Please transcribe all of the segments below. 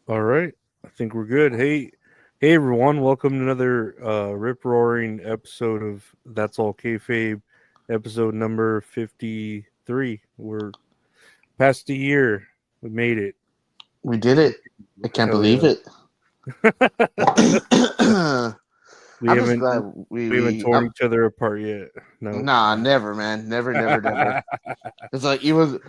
All right. I think we're good. Hey everyone, welcome to another rip roaring episode of That's All Kayfabe, episode number 53. We're past a year. We made it. We did it. I can't Hell believe yeah. it. we I'm just haven't glad we, we haven't we torn each other apart yet. No. nah, never, man. Never, never, never. It's like even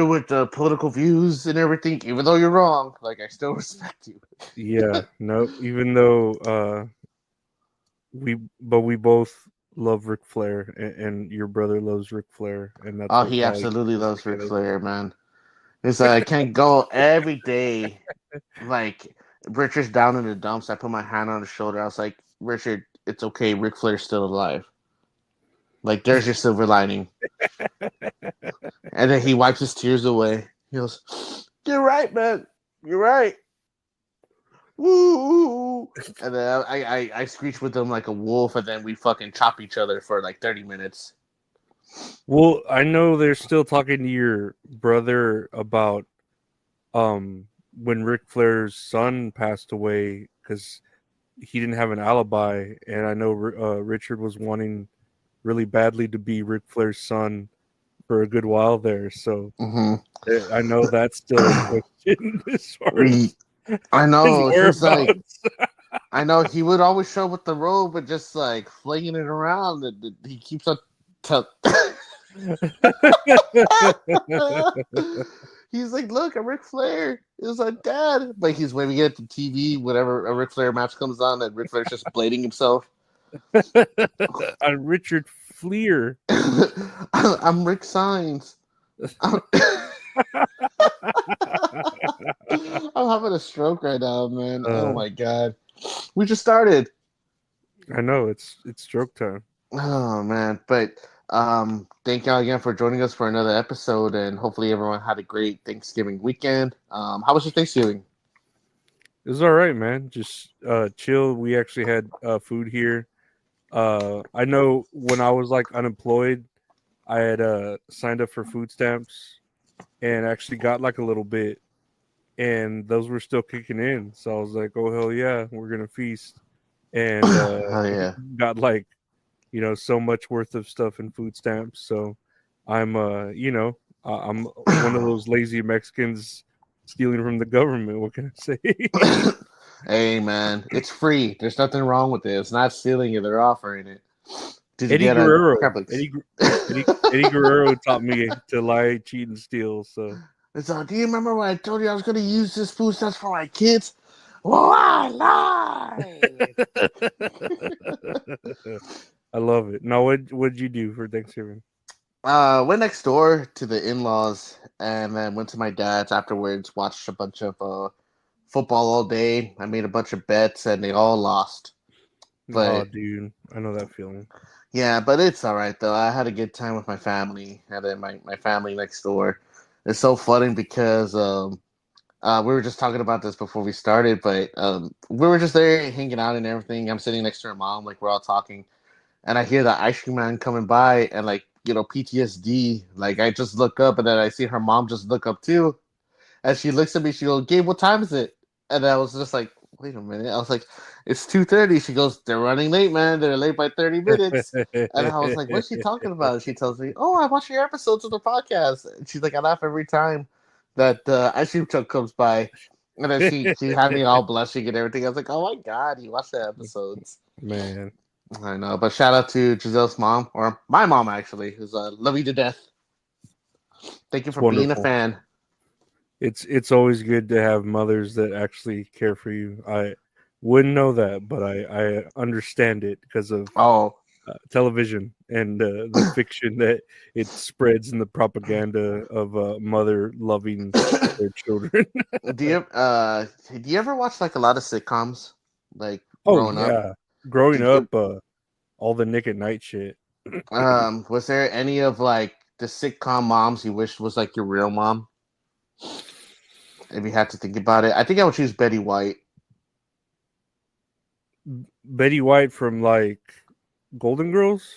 with the political views and everything, even though you're wrong, like I still respect you. Yeah, no. Even though we both love Ric Flair, and your brother loves Ric Flair, and that's Oh, what he probably absolutely keeps us loves Ric together. Flair, man. It's like I can't go every day. Like Richard's down in the dumps. I put my hand on his shoulder. I was like, Richard, it's okay. Ric Flair's still alive. Like there's your silver lining. And then he wipes his tears away. He goes, "You're right, man. You're right." Woo! And then I screech with him like a wolf, and then we fucking chop each other for like 30 minutes. Well, I know they're still talking to your brother about when Ric Flair's son passed away because he didn't have an alibi, and I know Richard was wanting really badly to be Ric Flair's son for a good while there. So Mm-hmm. I know that's still in question as far as I his know he's like, whereabouts. I know he would always show up with the robe, but just like flinging it around, and he keeps on. He's like, "Look, I'm Ric Flair." It's like, "Dad," but he's waving at the TV whenever a Ric Flair match comes on, and Ric Flair's just blading himself. Richard Fleer. I'm Rick Signs. I'm, I'm having a stroke right now, man. Oh Uh, my god. We just started. I know it's stroke time. Oh man. But thank y'all again for joining us for another episode, and hopefully everyone had a great Thanksgiving weekend. How was your Thanksgiving? It was all right, man. Just chill. We actually had food here. I know when I was like unemployed, I had signed up for food stamps and actually got like a little bit, and those were still kicking in. So I was like, "Oh hell yeah, we're gonna feast!" And Oh yeah. got like so much worth of stuff in food stamps. So I'm I'm one of those lazy Mexicans stealing from the government. What can I say? Hey man, it's free. There's nothing wrong with it. It's not stealing it. They're offering it. Did you Eddie get a Guerrero. crab legs? Eddie Guerrero taught me to lie, cheat, and steal. So It's like, do you remember when I told you I was going to use this food stamps for my kids? Well, I lied. I love it. Now, what'd you do for Thanksgiving? Went next door to the in-laws and then went to my dad's afterwards. Watched a bunch of football all day. I made a bunch of bets and they all lost. Oh, But dude, I know that feeling. yeah, but it's all right though. I had a good time with my family and then my family next door. It's so funny because we were just talking about this before we started, but we were just there hanging out and everything. I'm sitting next to her mom, like we're all talking, and I hear the ice cream man coming by, and like PTSD. Like I just look up, and then I see her mom just look up too, and she looks at me. She goes, "Gabe, what time is it?" And I was just like, "Wait a minute." I was like, "It's 2:30." She goes, "They're running late, man. They're late by 30 minutes." And I was like, "What's she talking about?" And she tells me, "Oh, I watch your episodes of the podcast." And she's like, "I laugh every time that ice cream truck comes by." And then she had me all blushing and everything. I was like, "Oh my god, you watch the episodes." Man, I know, but shout out to Giselle's mom, or my mom actually, who's love you to death. Thank you it's for being a wonderful. fan. It's always good to have mothers that actually care for you. I wouldn't know that, but I understand it because of Oh, television and the fiction that it spreads and the propaganda of mother loving their children. do you ever watch like a lot of sitcoms, like Oh growing up? yeah, growing Did you up, all the Nick at Night shit. was there any of like the sitcom moms you wish was like your real mom? If you had to think about it, I think I would choose Betty White. Betty White from like Golden Girls.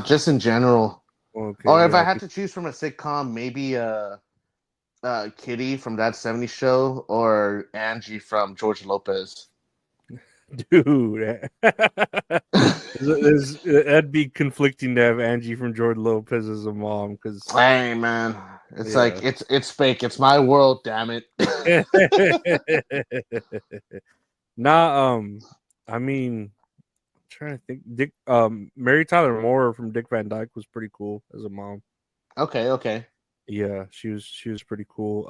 Just in general. Okay, Or if I yeah, had to choose from a sitcom, maybe Kitty from That 70s Show or Angie from George Lopez? Dude, that'd be conflicting to have Angie from Jordan Lopez as a mom because Hey man, it's like yeah. it's fake. It's my world, damn it. Nah, I mean, I'm trying to think. Dick, Mary Tyler Moore from Dick Van Dyke was pretty cool as a mom. Okay. Yeah, she was pretty cool.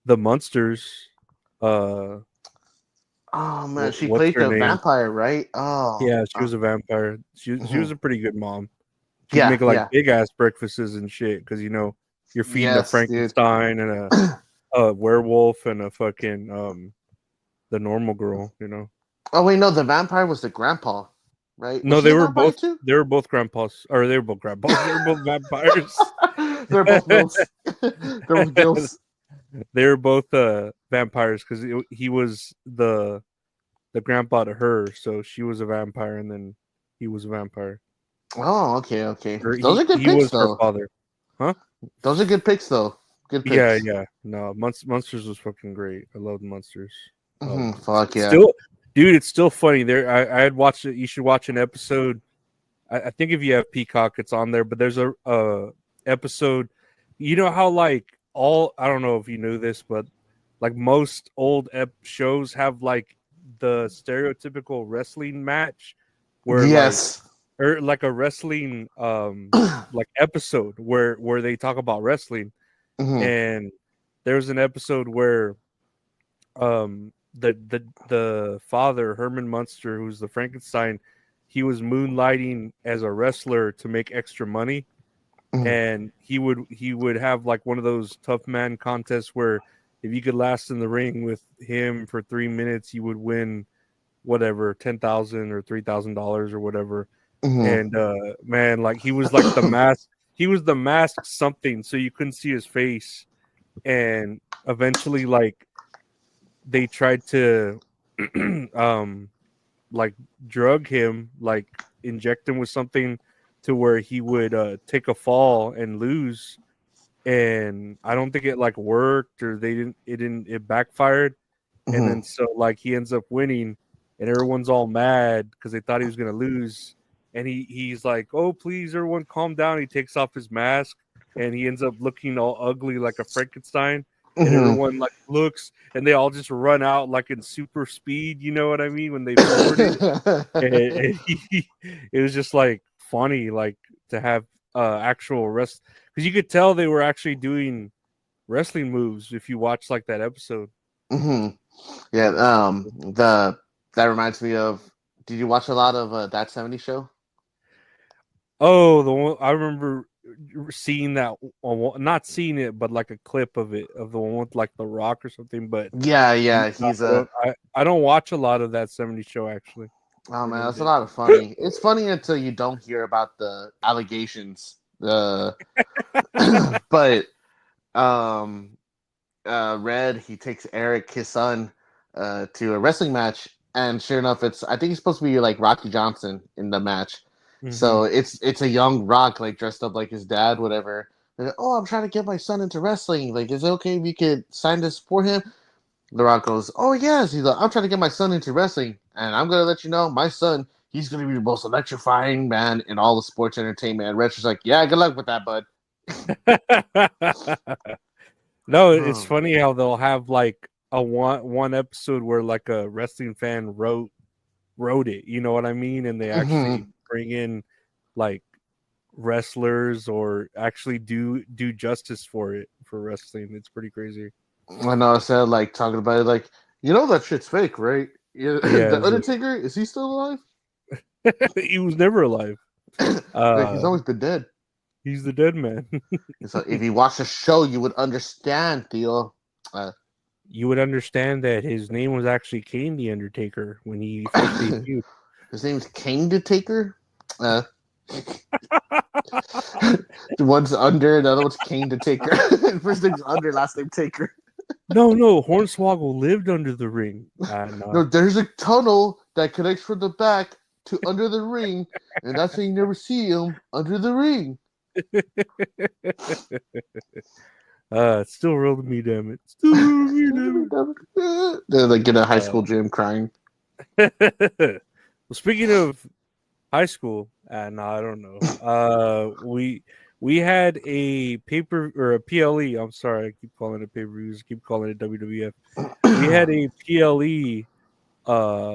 The Munsters, uh, Oh man, she what's played her the name? vampire, right? Oh, Yeah, she was a vampire. She was mhm. a pretty good mom. She'd Yeah, make like yeah. big ass breakfasts and shit because you're feeding a Yes, dude. Frankenstein and a werewolf and a fucking the normal girl. Oh wait, no, the vampire was the grandpa, right? Was No, he a vampire too? they were both grandpas, or they were both grandpas. They were both vampires. They're both ghosts. They're both ghosts. They were both vampires because he was the grandpa to her, so she was a vampire, and then he was a vampire. Oh, okay. Or Those are good he picks, was her though. father, huh? Those are good picks, though. Good Yeah, picks. yeah. No, Monsters was fucking great. I loved Monsters. Fuck yeah. Still, dude, it's still funny. I had watched it. You should watch an episode. I think if you have Peacock, it's on there. But there's a episode. You know how like I don't know if you knew this, but like most old shows have like the stereotypical wrestling match where Yes. or like a wrestling like episode where they talk about wrestling. And there's an episode where the father, Herman Munster, who's the Frankenstein, he was moonlighting as a wrestler to make extra money. And he would have like one of those tough man contests where if you could last in the ring with him for 3 minutes, you would win whatever, $10,000 or $3,000 or whatever. And man, like he was like the mask. He was the mask something, so you couldn't see his face. And eventually, like they tried to, like drug him, like inject him with something to where he would take a fall and lose. And I don't think it like worked, or it backfired. And then so like he ends up winning, and everyone's all mad because they thought he was gonna lose. And he's like, "Oh, please, everyone, calm down." He takes off his mask, and he ends up looking all ugly like a Frankenstein. And everyone like looks, and they all just run out like in super speed. You know what I mean? When they forwarded, and it was just like funny, like to have actual rest because you could tell they were actually doing wrestling moves if you watch like that episode. Yeah. That reminds me of. Did you watch a lot of That 70 Show? Oh, the one I remember seeing that, not seeing it, but like a clip of it, of the one with like The Rock or something. But Yeah. He's a. I don't watch a lot of that 70s show actually. Oh I man, never that's a did. lot of funny. It's funny until you don't hear about the allegations. But Red, he takes Eric, his son, to a wrestling match, and sure enough, I think he's supposed to be like Rocky Johnson in the match. So it's a young Rock, like dressed up like his dad, whatever. Like, oh, I'm trying to get my son into wrestling. Like, is it okay if you could sign to support him? The Rock goes, oh yes. He's like, I'm trying to get my son into wrestling, and I'm gonna let you know, my son, he's gonna be the most electrifying man in all the sports entertainment. And Red's like, yeah, good luck with that, bud. No, it's funny how they'll have like a one episode where like a wrestling fan wrote it, you know what I mean? And they actually bring in like wrestlers or actually do justice for wrestling. It's pretty crazy. I know. I said like talking about it, like that shit's fake, right? Yeah, Yeah, the Undertaker, is he still alive? he was never alive. Like, he's always been dead. He's the dead man. So if you watch the show, you would understand, Theo. You would understand that his name was actually Kane the Undertaker when he first debuted. His name's Kane the Taker. One's Under, the other one's Kane the Taker. First name's Under, last name Taker. No, Hornswoggle lived under the ring. No, there's a tunnel that connects from the back to under the ring, and that's why you never see him under the ring. It's still real to me, damn it. Still real to me, They're like in a high school damn gym crying. it. Well, speaking of high school, no, I don't know. We had a paper or a PLE. I'm sorry, I keep calling it pay-per-views. Keep calling it WWF. We had a PLE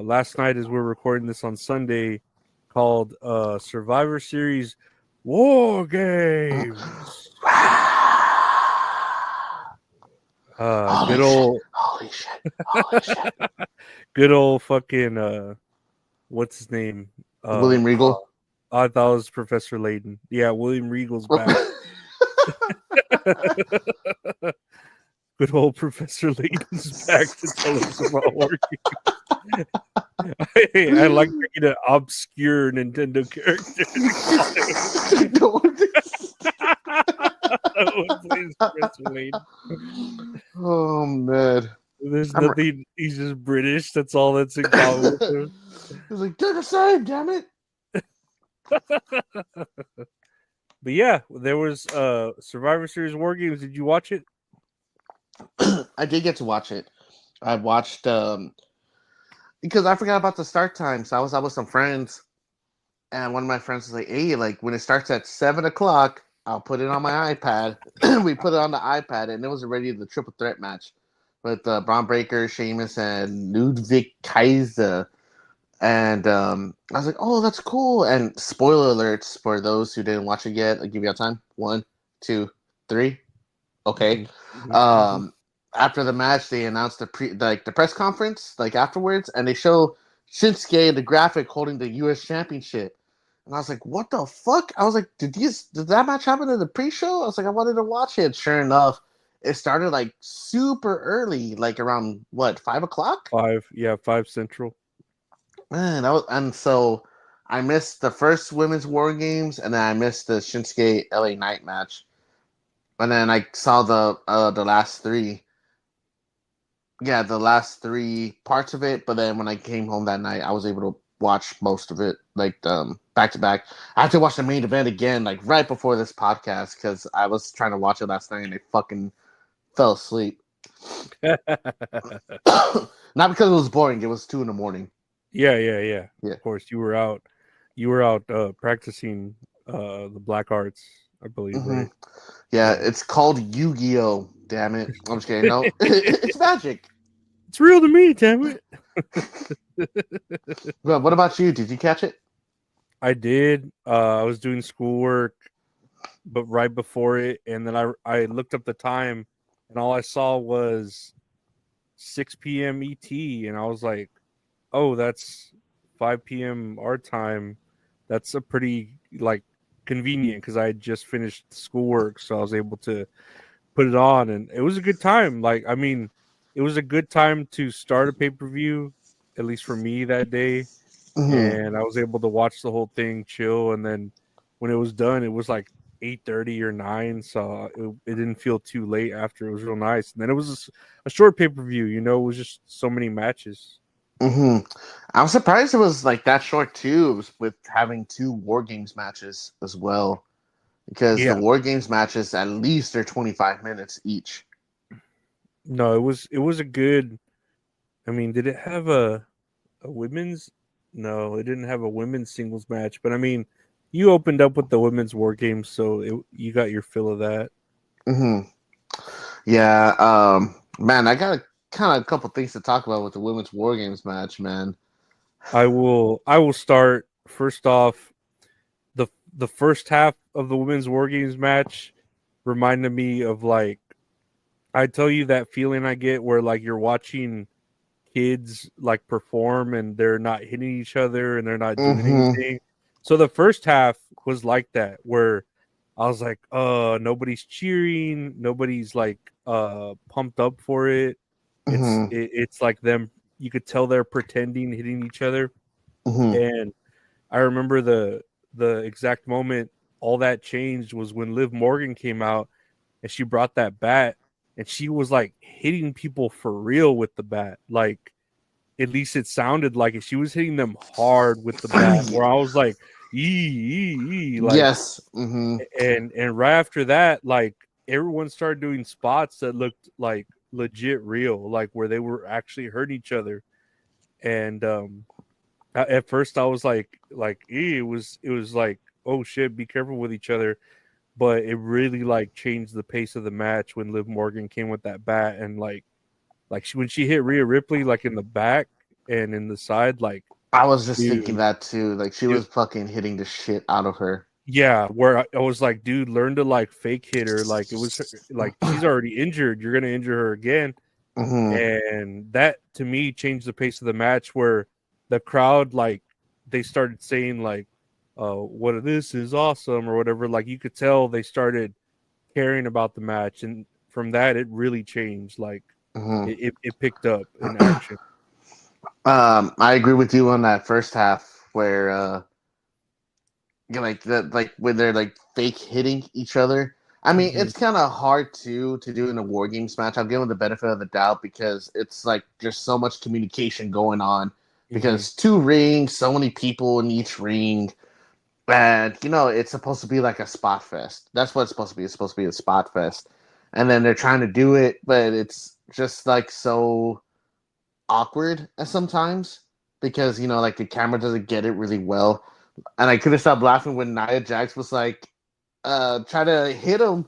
last night as we're recording this on Sunday called Survivor Series War Games. Good old Holy shit. Holy shit. good old fucking what's his name? William Regal. I thought it was Professor Layton. Yeah, William Regal's back. Good old Professor Layton's back to tell us about working. I like making an obscure Nintendo character. Oh man. There's nothing. He's just British. That's all that's in common with him. He's like, they're the same, damn it. But yeah, there was Survivor Series War Games. Did you watch it? I did get to watch it. I watched because I forgot about the start time. So I was out with some friends, and one of my friends was like, "Hey, like when it starts at 7:00, I'll put it on my iPad." We put it on the iPad, and it was already the triple threat match with Braun Breaker, Sheamus, and Ludwig Kaiser. And I was like, "Oh, that's cool." And spoiler alerts for those who didn't watch it yet. I'll give you a time. 1, 2, 3. Okay. After the match, they announced the press conference afterwards, and they show Shinsuke in the graphic holding the U.S. Championship. And I was like, "What the fuck?" I was like, "Did that match happen in the pre-show?" I was like, "I wanted to watch it." Sure enough, it started like super early, like around what 5:00. 5 Central. Man, and so I missed the first women's War Games, and then I missed the Shinsuke LA Knight match, and then I saw the last three. Yeah, the last three parts of it. But then when I came home that night, I was able to watch most of it, back to back. I had to watch the main event again, like right before this podcast, because I was trying to watch it last night and I fucking fell asleep. Not because it was boring; it was 2 a.m. Yeah. Yeah. Of course, you were out practicing the black arts, I believe, right? Yeah, it's called Yu-Gi-Oh! Damn it. I'm just kidding. No, it's magic. It's real to me, damn it. Well, what about you? Did you catch it? I did. I was doing schoolwork, but right before it, and then I looked up the time, and all I saw was 6 p.m. ET, and I was like, "Oh, that's 5 p.m. our time. That's a pretty convenient because I had just finished schoolwork, so I was able to put it on, and it was a good time. It was a good time to start a pay-per-view, at least for me that day, and I was able to watch the whole thing, chill, and then when it was done, it was like 8:30 or 9, so it didn't feel too late after. It was real nice, and then it was a short pay-per-view. It was just so many matches. I'm surprised it was like that short too, with having 2 War Games matches as well. Because the War Games matches at least are 25 minutes each. No, it was a good. I mean, did it have a women's? No, it didn't have a women's singles match. But I mean, you opened up with the women's War Games, so you got your fill of that. Yeah, man, I got a couple things to talk about with the women's War Games match, man. I will start first off. The first half of the women's War Games match reminded me of I tell you that feeling I get where you're watching kids perform and they're not hitting each other and they're not doing anything. So the first half was like that, where I was like, nobody's cheering, nobody's pumped up for it. It's like them, you could tell they're pretending hitting each other. And I remember the exact moment all that changed was when Liv Morgan came out and she brought that bat and she was hitting people for real with the bat. At least it sounded like it. She was hitting them hard with the bat, where I was like, ee, yes. And right after that, everyone started doing spots that looked like legit real, like where they were actually hurting each other. And at first I was like, it was like, oh shit, be careful with each other. But it really like changed the pace of the match when Liv Morgan came with that bat, and when she hit Rhea Ripley like in the back and in the side, like I was just thinking dude, that too. Like she it, was fucking hitting the shit out of her. yeah, where I was like, dude, learn to like fake hit her. Like it was like she's already injured. You're gonna injure her again. Mm-hmm. And that to me changed the pace of the match, where the crowd like they started saying like, what this is awesome or whatever. Like you could tell they started caring about the match, and from that it really changed. Like Mm-hmm. it picked up in action. I agree with you on that first half where like when they're like fake hitting each other. I mean, Mm-hmm. it's kind of hard to do in a war games match. I'll give them the benefit of the doubt because it's like there's so much communication going on Mm-hmm. because two rings, so many people in each ring, and it's supposed to be like a spot fest. That's what it's supposed to be. It's supposed to be a spot fest, and then they're trying to do it, but it's just like so awkward at sometimes because like the camera doesn't get it really well. And I couldn't stop laughing when Nia Jax was like try to hit him,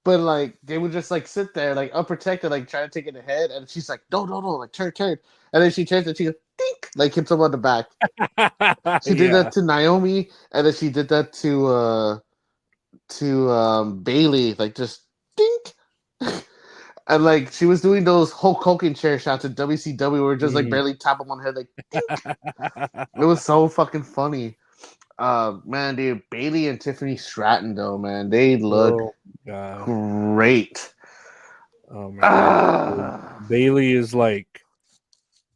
but like they would just like sit there like unprotected, like trying to take it ahead, and she's like, no, no, no, like turn, turn. And then she turns and she goes, dink, like hits him on the back. She did that Yeah. to Naomi, and then she did that to Bailey, like just dink. And like she was doing those Hulk Hogan chair shots at WCW where just like Mhm. barely tap him on the head, like dink. It was so fucking funny. Man, dude, Bailey and Tiffany Stratton though, man, they look Oh god. great. Oh my god. Ah. Bailey is like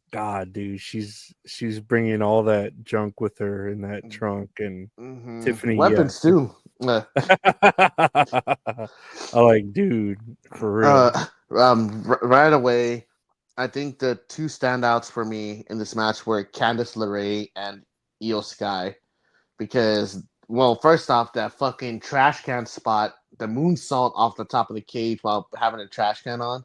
God, dude. She's bringing all that junk with her in that trunk, and Tiffany, yeah. Weapons too. I like, dude, for real. Right away, I think the two standouts for me in this match were Candice LeRae and Io Sky because, well, first off, that fucking trash can spot, the moonsault off the top of the cage while having a trash can on.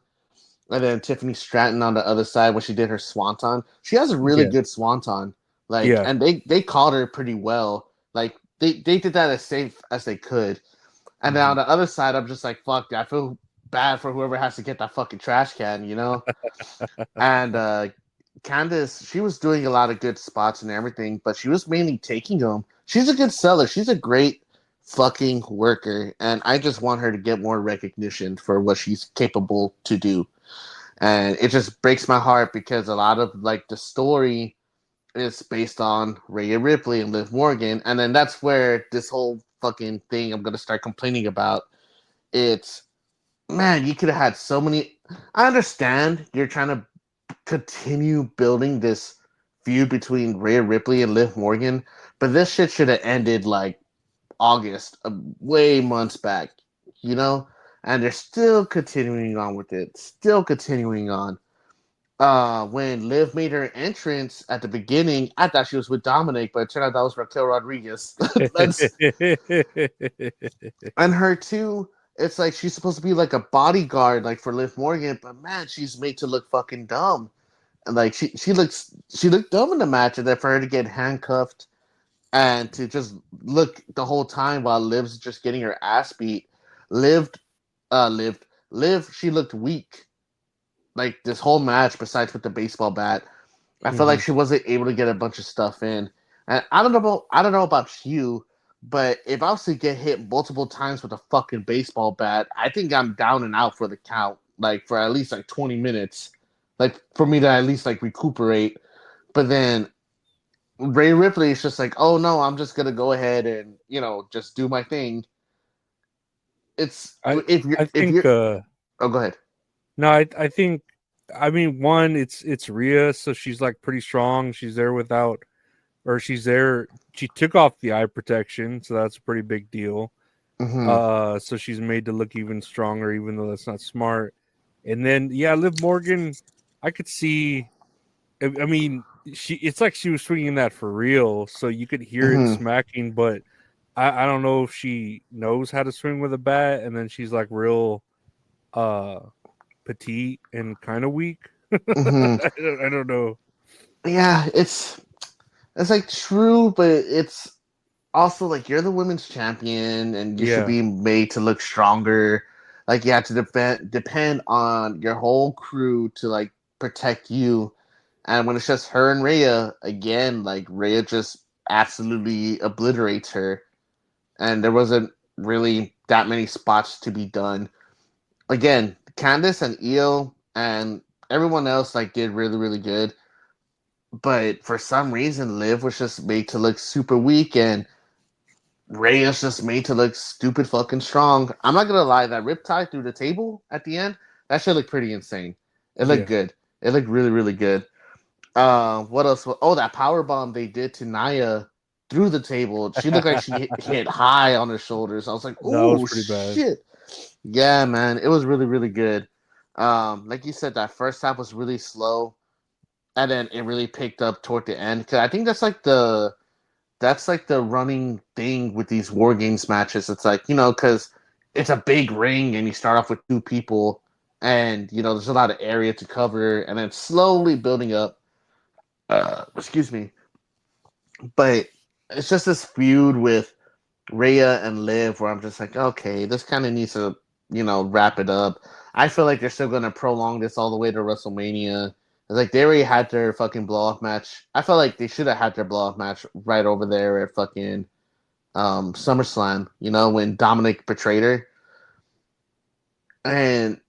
And then Tiffany Stratton on the other side when she did her swanton. She has a really Yeah, good swanton. Like, yeah. and they caught her pretty well. Like they did that as safe as they could. And then on Mhm. the other side, I'm just like, fuck, I feel bad for whoever has to get that fucking trash can. And Candace, she was doing a lot of good spots and everything, but she was mainly taking them. She's a good seller. She's a great fucking worker, and I just want her to get more recognition for what she's capable to do. And it just breaks my heart because a lot of like the story is based on Rhea Ripley and Liv Morgan, and then that's where this whole fucking thing I'm gonna start complaining about. It's man, you could have had so many. I understand you're trying to continue building this feud between Rhea Ripley and Liv Morgan, but this shit should have ended like August, way months back, you know? And they're still continuing on with it, still continuing on. When Liv made her entrance at the beginning, I thought she was with Dominic, but it turned out that was Raquel Rodriguez. That's and her too. It's like she's supposed to be like a bodyguard, like for Liv Morgan, but man, she's made to look fucking dumb. And like she looked dumb in the match, and then for her to get handcuffed and to just look the whole time while Liv's just getting her ass beat, lived, lived, Liv. She looked weak, like this whole match. Besides with the baseball bat, I felt like Mhm. she wasn't able to get a bunch of stuff in. And I don't know about you, but if I was to get hit multiple times with a fucking baseball bat, I think I'm down and out for the count, like for at least like 20 minutes, like for me to at least like recuperate. But then Ray Ripley is just like, oh no, I'm just gonna go ahead and just do my thing. It's I if I you're think oh go ahead. no, I think, I mean, one, it's Rhea, so she's like pretty strong. She's there without, or she's there. She took off the eye protection, so that's a pretty big deal. Mm-hmm. So she's made to look even stronger, even though that's not smart. And then, yeah, Liv Morgan, I could see. I mean, it's like she was swinging that for real, so you could hear it Mm-hmm. smacking. But I don't know if she knows how to swing with a bat, and then she's like real uh petite and kind of weak. Hmm. I don't know. Yeah, it's like true, but it's also like you're the women's champion and you should Yeah, be made to look stronger. Like you have to depend on your whole crew to like protect you. And when it's just her and Rhea, again, like Rhea just absolutely obliterates her. And there wasn't really that many spots to be done. Again, Candice and Io and everyone else like did really, really good. But for some reason, Liv was just made to look super weak, and Reyes just made to look stupid fucking strong. I'm not gonna lie, that riptide through the table at the end, that should look pretty insane. It looked yeah. good. It looked really, really good. What else? Oh, that power bomb they did to Naya through the table. She looked like she hit high on her shoulders. I was like, That was oh pretty bad. shit. Yeah, man, it was really, really good. Like you said, that first half was really slow, and then it really picked up toward the end. Cause I think that's like the running thing with these war games matches. It's like, because it's a big ring and you start off with two people and, there's a lot of area to cover and then slowly building up. Excuse me. But it's just this feud with Rhea and Liv where I'm just like, okay, this kind of needs to, wrap it up. I feel like they're still going to prolong this all the way to WrestleMania. It's like they already had their fucking blow off match. I felt like they should have had their blow off match right over there at fucking SummerSlam, when Dominic betrayed her. And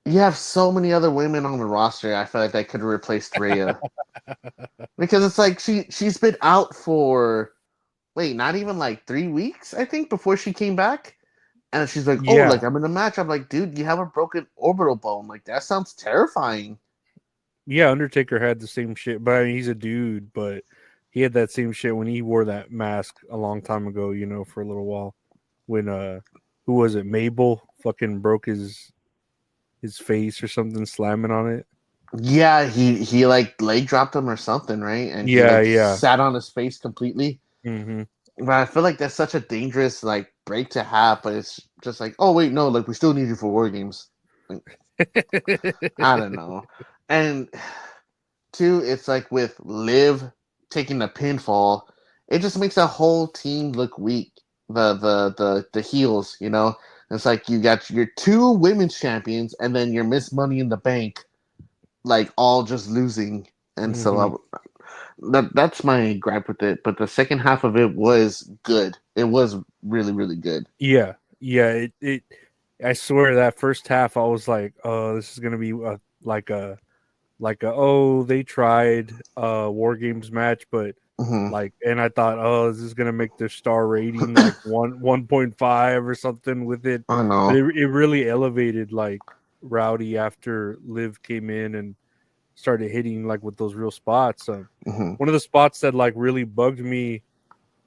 you have so many other women on the roster. I feel like they could have replaced Rhea. Because it's like she's been out for not even like 3 weeks, I think, before she came back. And she's like, oh, like Yeah, I'm in a match. I'm like, dude, you have a broken orbital bone. Like that sounds terrifying. yeah. Undertaker had the same shit, but I mean, he's a dude. But he had that same shit when he wore that mask a long time ago. For a little while. When who was it? Mabel fucking broke his face or something, slamming on it. Yeah, he like leg dropped him or something, right? And he Yeah, like yeah. sat on his face completely. Hmm. But I feel like that's such a dangerous like break to have. But it's just like, oh wait, no, like we still need you for war games. Like, I don't know. And two, it's like with Liv taking the pinfall, it just makes the whole team look weak. The heels, It's like you got your two women's champions, and then your Miss Money in the Bank, like all just losing. And so Hmm. that's my gripe with it. But the second half of it was good. It was really, really good. Yeah, yeah. It. I swear that first half, I was like, "Oh, this is gonna be like a oh they tried war games match, but Hmm. like, and I thought, oh, this is gonna make their star rating like 1.5 or something with it, I but know. it really elevated like Rowdy after Liv came in and started hitting like with those real spots. Hmm. One of the spots that like really bugged me,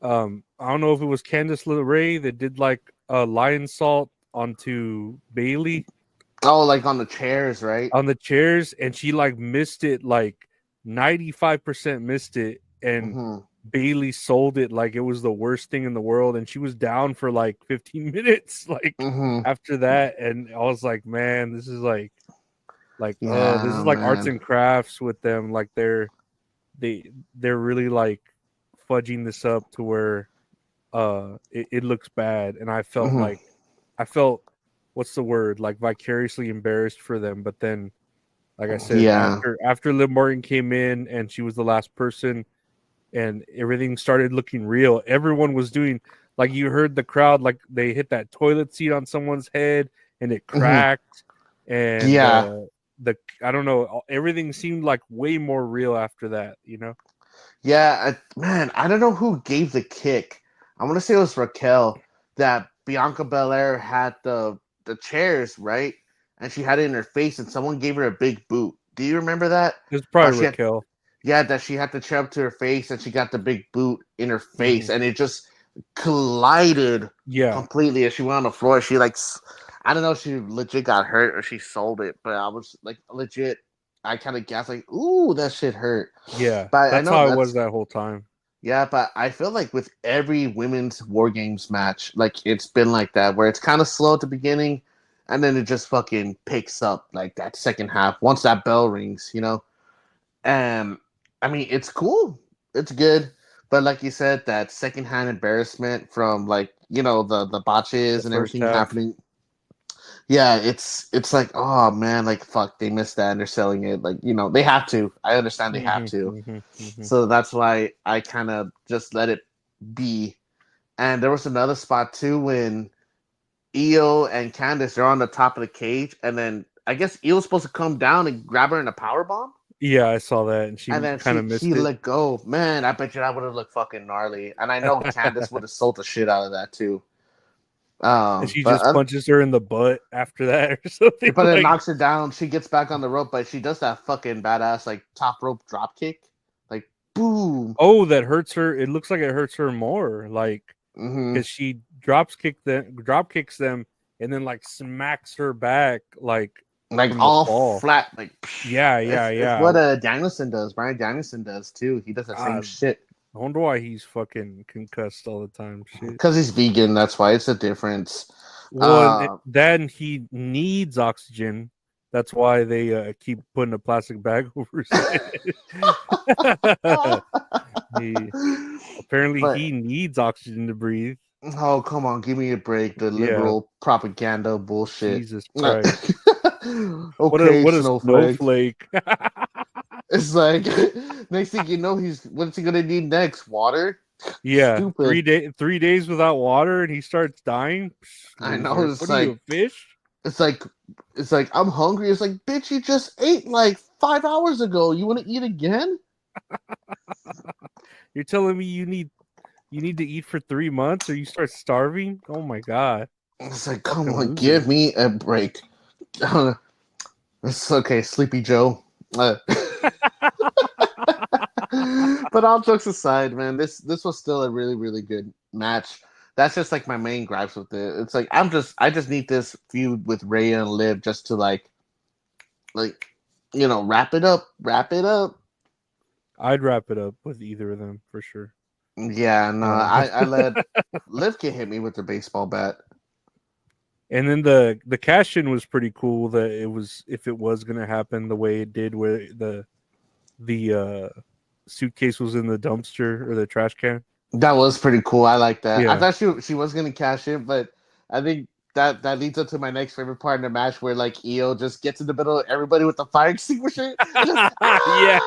I don't know if it was Candice LeRae that did like a lion salt onto Bailey Oh, like on the chairs, right? on the chairs, and she like missed it like 95% missed it, and Hmm. Bailey sold it like it was the worst thing in the world, and she was down for like 15 minutes like Hmm. after that, and I was like, man, this is this Yeah, is like arts man. and crafts with them, like they're really like fudging this up to where it looks bad, and Hmm. I felt what's the word, like vicariously embarrassed for them. But then, like I said, Yeah. after Liv Morgan came in and she was the last person, and everything started looking real, everyone was doing like, you heard the crowd, like they hit that toilet seat on someone's head and it Hmm. cracked, and Yeah. the I don't know, everything seemed like way more real after that. Yeah, man, I don't know who gave the kick. I want to say it was Raquel that Bianca Belair had the chairs, right? And she had it in her face, and someone gave her a big boot. Do you remember that? It was How probably she had, Raquel. yeah, that she had the chair up to her face, and she got the big boot in her face, Hmm. and it just collided Yeah. completely as she went on the floor. She like, I don't know if she legit got hurt or she sold it, but I was like legit. I kind of guessed like, ooh, that shit hurt. Yeah, But I that's know how it was that's that whole time. Yeah, but I feel like with every women's War Games match, like it's been like that, where it's kind of slow at the beginning, and then it just fucking picks up like that second half once that bell rings, you know. And I mean, it's cool, it's good, but like you said, that secondhand embarrassment from like the The botches and first everything half. happening. Yeah, it's like, oh man, like fuck, they missed that and they're selling it. Like, they have to. I understand they have Hmm to. hmm hmm So that's why I kind of just let it be. And there was another spot too when Io and Candice are on the top of the cage, and then I guess Io's supposed to come down and grab her in a power bomb, Yeah, I saw that, and and she then kind she of she missed it. let go. Man, I bet you that would have looked fucking gnarly. And I know Candice would have sold the shit out of that too. And she But just punches her in the butt after that or something. but it Like, knocks her down. She gets back on the rope, but she does that fucking badass like top rope drop kick, like boom. oh, that hurts her. It looks like it hurts her more, like Hmm. because she drop kicks them, and then like smacks her back, like Like from the all fall. flat, like psh. Yeah, yeah, It's yeah. what Danielson does. Brian Danielson does too. He does the same God, shit I wonder why he's fucking concussed all the time. Shit. because he's vegan. That's why it's a difference. Well, Uh, then he needs oxygen. That's why they keep putting a plastic bag over his head. he apparently but he needs oxygen to breathe. oh come on, give me a break. The Yeah, liberal propaganda bullshit. Jesus Christ. Okay, What a snowflake. snowflake. It's like next thing you know, what's he gonna need next? Water? Yeah, Stupid. 3 days without water and he starts dying. Psh, I know. loser. It's What are you, like a fish? it's like it's like I'm hungry. It's like bitch, you just ate like 5 hours ago. You want to eat again? You're telling me you need to eat for 3 months or you start starving? Oh my god. It's like come Fucking on, give loser. me a break. It's okay, Sleepy Joe. But all jokes aside, man, this was still a really really good match. That's just like my main gripes with it. It's like I just need this feud with Ray and Liv just to like wrap it up. I'd wrap it up with either of them for sure. Yeah, no, Uh, I let Liv can hit me with the baseball bat. and then the cash in was pretty cool that it was if it was gonna happen the way it did where the suitcase was in the dumpster or the trash can. That was pretty cool. I like that. I Yeah. thought she was gonna cash in, but I think that leads up to my next favorite part in the match where like Io just gets in the middle of everybody with the fire extinguisher and just Yeah.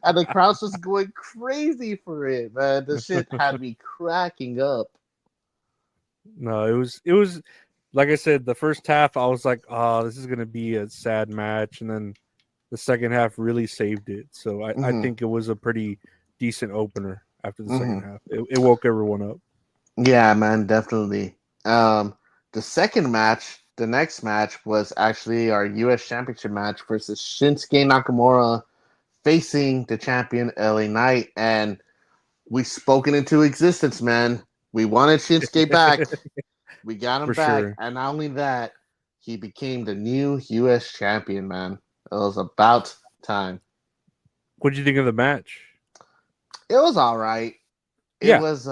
and the crowd's just going crazy for it, man. The shit had me cracking up. No, it was like I said, the first half I was like, oh, this is gonna be a sad match, and then the second half really saved it. So I Hmm. think it was a pretty decent opener after the second Hmm. half. It woke everyone up. Yeah, man, definitely. The second match, the next match was actually our U.S. Championship match versus Shinsuke Nakamura facing the champion LA Knight, and we spoken into existence, man. We wanted Shinsuke back. We got him For back, sure. and not only that, he became the new U.S. champion, man. It was about time. What did you think of the match? It was all right. It Yeah. was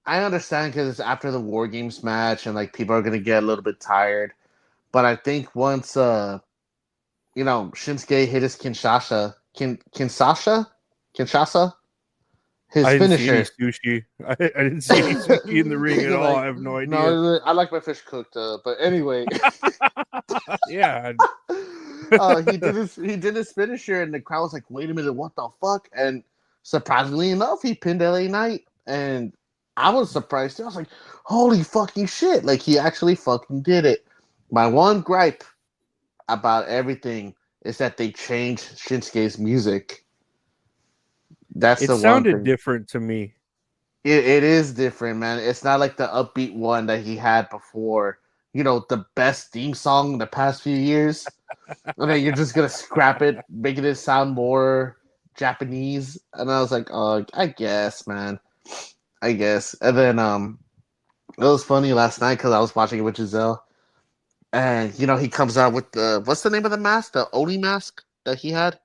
I understand because it's after the War Games match, and like people are gonna get a little bit tired. But I think once Shinsuke hit his Kinshasa, his I didn't see any finisher. sushi. I didn't see any sushi in the ring at all. Like I have no idea. no, I like my fish cooked. But anyway, Yeah. he did his finisher, and the crowd was like, "Wait a minute, what the fuck?" And surprisingly enough, he pinned LA Knight, and I was surprised too. I was like, "Holy fucking shit!" Like he actually fucking did it. My one gripe about everything is that they changed Shinsuke's music. That's It the one sounded thing. different to me. It is different, man. It's not like the upbeat one that he had before. The best theme song in the past few years. And then you're just gonna scrap it, making it sound more Japanese. And I was like, oh, I guess, man. I guess. And then it was funny last night because I was watching it with Giselle. And he comes out with the what's the name of the mask? The Oni mask that he had?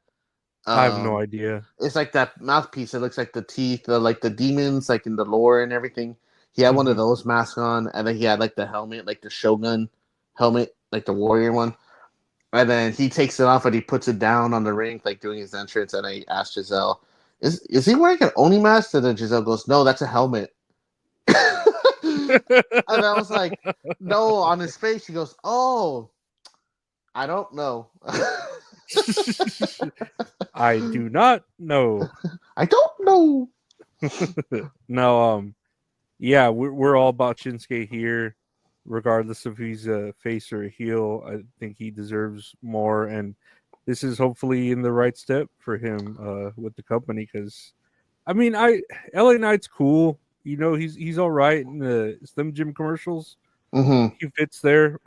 I have no idea. It's like that mouthpiece. It looks like the teeth, like the demons, like in the lore and everything. He had one of those masks on, and then he had like the helmet, like the Shogun helmet, like the warrior one. And then he takes it off and he puts it down on the ring, like doing his entrance. And I asked Giselle, "Is he wearing an Oni mask?" And then Giselle goes, "No, that's a helmet." And I was like, "No," on his face. She goes, "Oh, I don't know." I do not know. I don't know. No, yeah, we're all about Shinsuke here, regardless if he's a face or a heel. I think he deserves more, and this is hopefully in the right step for him with the company. Because, I mean, LA Knight's cool. You know, he's all right in the Slim Jim commercials. Mm-hmm. He fits there.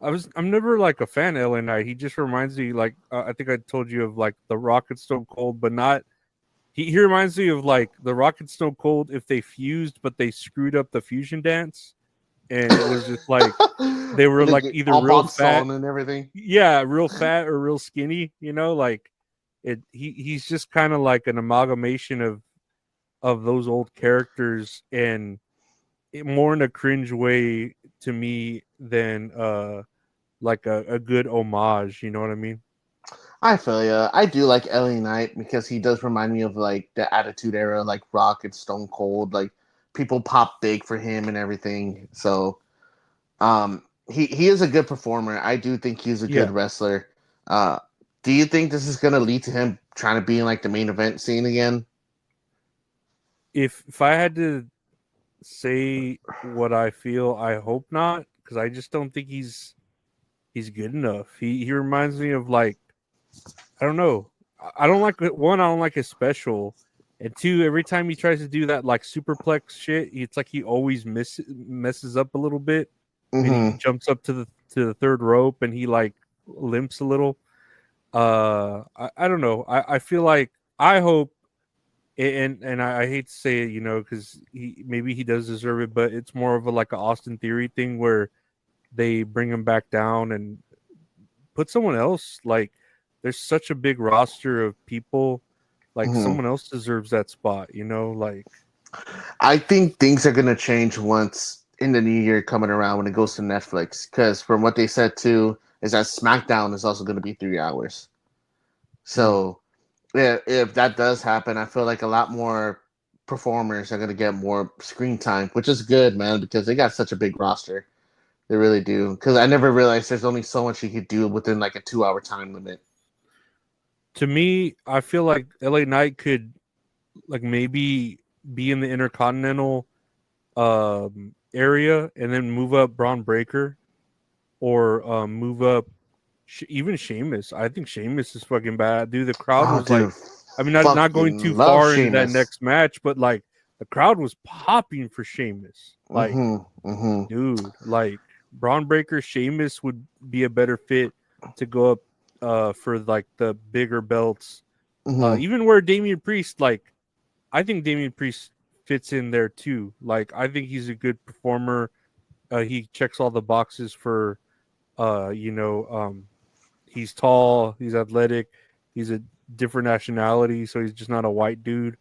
I'm never like a fan of LA Knight. He just reminds me like I think I told you of like the Rock and Stone Cold, but not. He reminds me of like the Rock and Stone Cold if they fused, but they screwed up the fusion dance, and it was just like they were like either real fat and everything. Yeah, real fat or real skinny. You know, like he's just kind of like an amalgamation of those old characters, and more in a cringe way to me than like a good homage. You know what I mean? I feel ya. I do like LA Knight because he does remind me of like the Attitude Era, like Rock and Stone Cold. Like people pop big for him and everything. So, he is a good performer. I do think he's a good wrestler. Do you think this is gonna lead to him trying to be in like the main event scene again? If I had to say what I feel, I hope not, because I just don't think he's good enough. He reminds me of like, I don't know. I don't like one. I don't like his special, and two. Every time he tries to do that like superplex shit, it's like he always messes up a little bit, and he jumps up to the third rope, and he like limps a little. I don't know. I feel like I hope, and I hate to say it, you know, because maybe he does deserve it, but it's more of a like an Austin Theory thing where they bring him back down and put someone else. Like there's such a big roster of people, like someone else deserves that spot, you know. Like I think things are gonna change once in the new year coming around when it goes to Netflix. Because from what they said too, is that SmackDown is also gonna be 3 hours. So if that does happen, I feel like a lot more performers are gonna get more screen time, which is good, man, because they got such a big roster. They really do. Because I never realized there's only so much you could do within like a 2 hour time limit. to me, I feel like LA Knight could like maybe be in the Intercontinental area and then move up Braun Breaker or move up even Sheamus. I think Sheamus is fucking bad, dude. The crowd was Dude, like, I mean, not going too love far into that Sheamus. next match, but like the crowd was popping for Sheamus. Like, dude, like Braun Breaker, Sheamus would be a better fit to go up for like the bigger belts. Even where Damian Priest, like, I think Damian Priest fits in there too. Like, I think he's a good performer. He checks all the boxes for, he's tall, he's athletic, he's a different nationality, so he's just not a white dude.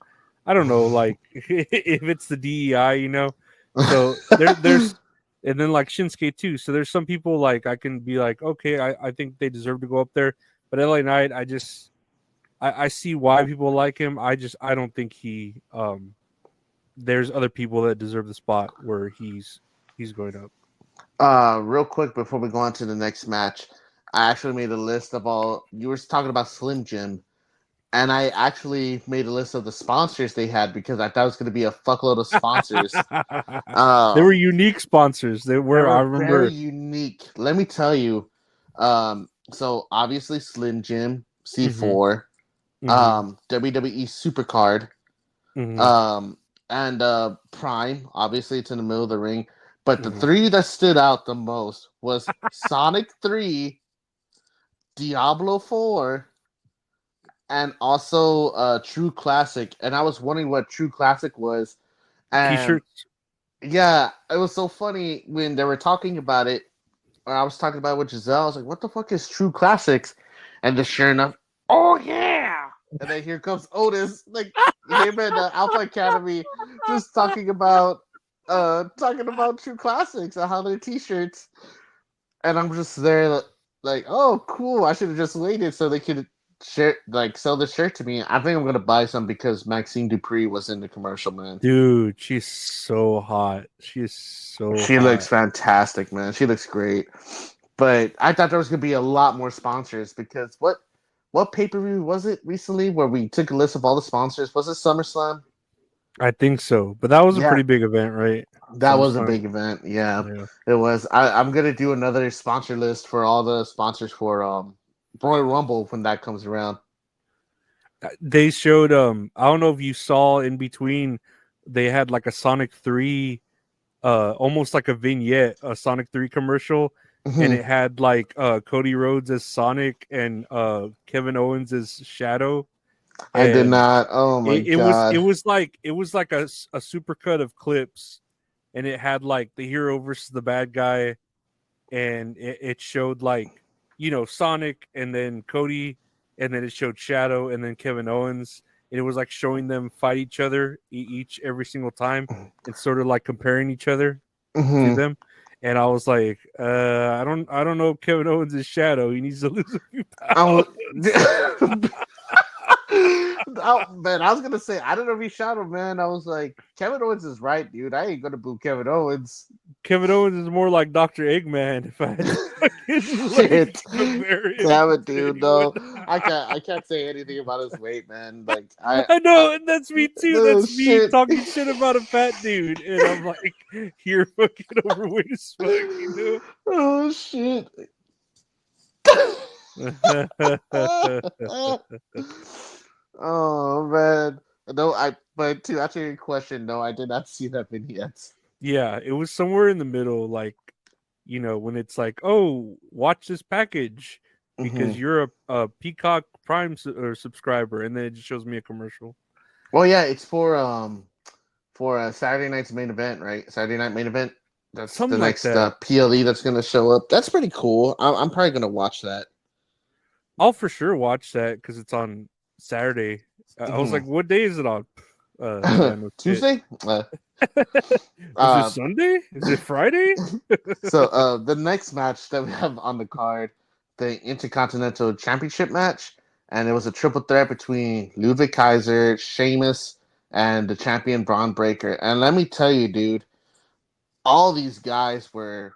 I don't know, like if it's the DEI, you know. So there's and then like Shinsuke too. So there's some people like I can be like, okay, I think they deserve to go up there. But LA Knight, I see why people like him. I don't think he there's other people that deserve the spot where he's going up. Real quick before we go on to the next match, I actually made a list of all. You were talking about Slim Jim, and I actually made a list of the sponsors they had because I thought it was going to be a fuckload of sponsors. They were unique sponsors. They were I remember, very unique. Let me tell you. So obviously Slim Jim, C4, WWE Supercard, and Prime. Obviously, it's in the middle of the ring. But the three that stood out the most was Sonic 3, Diablo 4, and also True Classic. And I was wondering what True Classic was. And T-shirts. yeah, it was so funny when they were talking about it. Or I was talking about it with Giselle. I was like, what the fuck is True Classics? And just sure enough, oh yeah, and then here comes Otis, like him and Alpha Academy, just talking about true classics and how their t-shirts, and I'm just there like, oh cool, I should have just waited so they could sell the shirt to me. I think I'm gonna buy some because Maxine Dupree was in the commercial, man. Dude, she's so hot. She is so She hot. looks fantastic, man. She looks great. But I thought there was gonna be a lot more sponsors because what pay-per-view was it recently where we took a list of all the sponsors? Was it SummerSlam? I think so. But that was a Yeah, pretty big event, right? that was a SummerSlam. big event. Yeah, Yeah. it was. I'm gonna do another sponsor list for all the sponsors for Royal Rumble when that comes around. They showed I don't know if you saw in between, they had like a Sonic 3 almost like a vignette, a Sonic 3 commercial, and it had like Cody Rhodes as Sonic and Kevin Owens as Shadow. I did And not. Oh my god! it was like a super cut of clips, and it had like the hero versus the bad guy, and it showed like, you know, Sonic and then Cody, and then it showed Shadow and then Kevin Owens, and it was like showing them fight each other each every single time, and sort of like comparing each other to them. And I was like, I don't know if Kevin Owens is Shadow. He needs to lose a few pounds. Oh, man, I was gonna say I don't know if he shot him, man. I was like, Kevin Owens is right, dude. I ain't gonna boo Kevin Owens. Kevin Owens is more like Dr. Eggman. If I had to fucking Shit, compare him damn it, to dude. anyone. No, I can't say anything about his weight, man. Like I know, and that's me too. That's me shit. talking shit about a fat dude, and I'm like, you're fucking overweight as fuck, you know? Oh shit. Oh man. No, but to answer your question, no, I did not see that vignette. Yeah, it was somewhere in the middle, like, you know, when it's like, oh, watch this package because you're a Peacock Prime subscriber, and then it just shows me a commercial. Well, yeah, it's for Saturday night's main event, right? Saturday night main event. That's Something the like next that. PLE that's going to show up. That's pretty cool. I'm probably going to watch that. I'll for sure watch that because it's on Saturday. I was like, what day is it on? Yeah, no Tuesday? Is it Sunday? Is it Friday? So the next match that we have on the card, the Intercontinental Championship match, and it was a triple threat between Ludwig Kaiser, Sheamus, and the champion Braun Breaker. And let me tell you, dude, all these guys were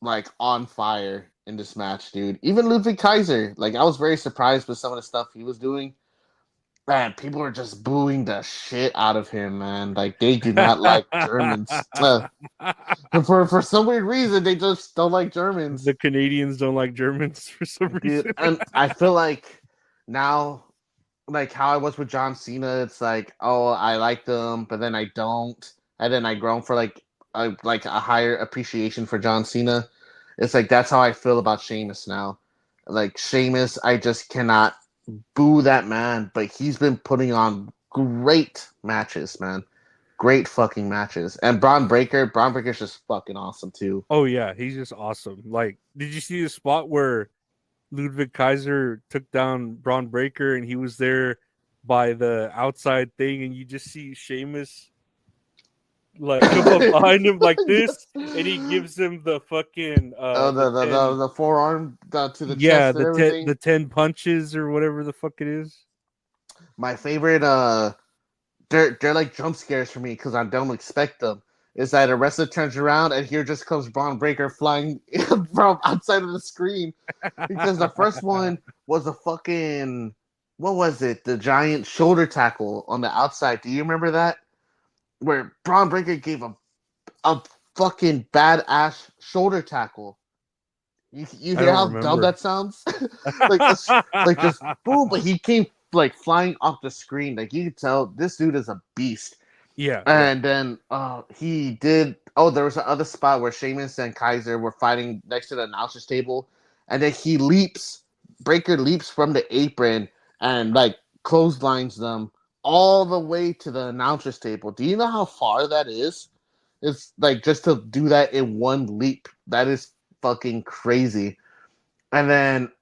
like on fire in this match, dude. Even Ludwig Kaiser, like I was very surprised with some of the stuff he was doing. Man, people were just booing the shit out of him, man. Like they do not like Germans. For some weird reason, they just don't like Germans. The Canadians don't like Germans for some reason. And I feel like now, like how I was with John Cena, it's like, oh, I like them, but then I don't, and then I grown for like a higher appreciation for John Cena. It's like that's how I feel about Sheamus now. Like Sheamus, I just cannot boo that man, but he's been putting on great matches, man. Great fucking matches. And Braun Breaker's just fucking awesome too. Oh yeah, he's just awesome. Like, did you see the spot where Ludwig Kaiser took down Braun Breaker and he was there by the outside thing, and you just see Sheamus like come up behind him like this, and he gives him the fucking the forearm to the yeah, chest and everything. the 10 punches or whatever the fuck it is. My favorite they're like jump scares for me because I don't expect them. Is that a wrestler turns around and here just comes Braun Breaker flying from outside of the screen? Because the first one was a fucking, what was it? The giant shoulder tackle on the outside. Do you remember that? Where Braun Breaker gave a fucking badass shoulder tackle. You hear how dumb that sounds? like just boom, but he came like flying off the screen. Like you could tell this dude is a beast. Yeah. And then he did. Oh, there was another spot where Sheamus and Kaiser were fighting next to the announcer's table, and then Breaker leaps from the apron and like clotheslines them all the way to the announcer's table. Do you know how far that is? It's like just to do that in one leap. That is fucking crazy. And then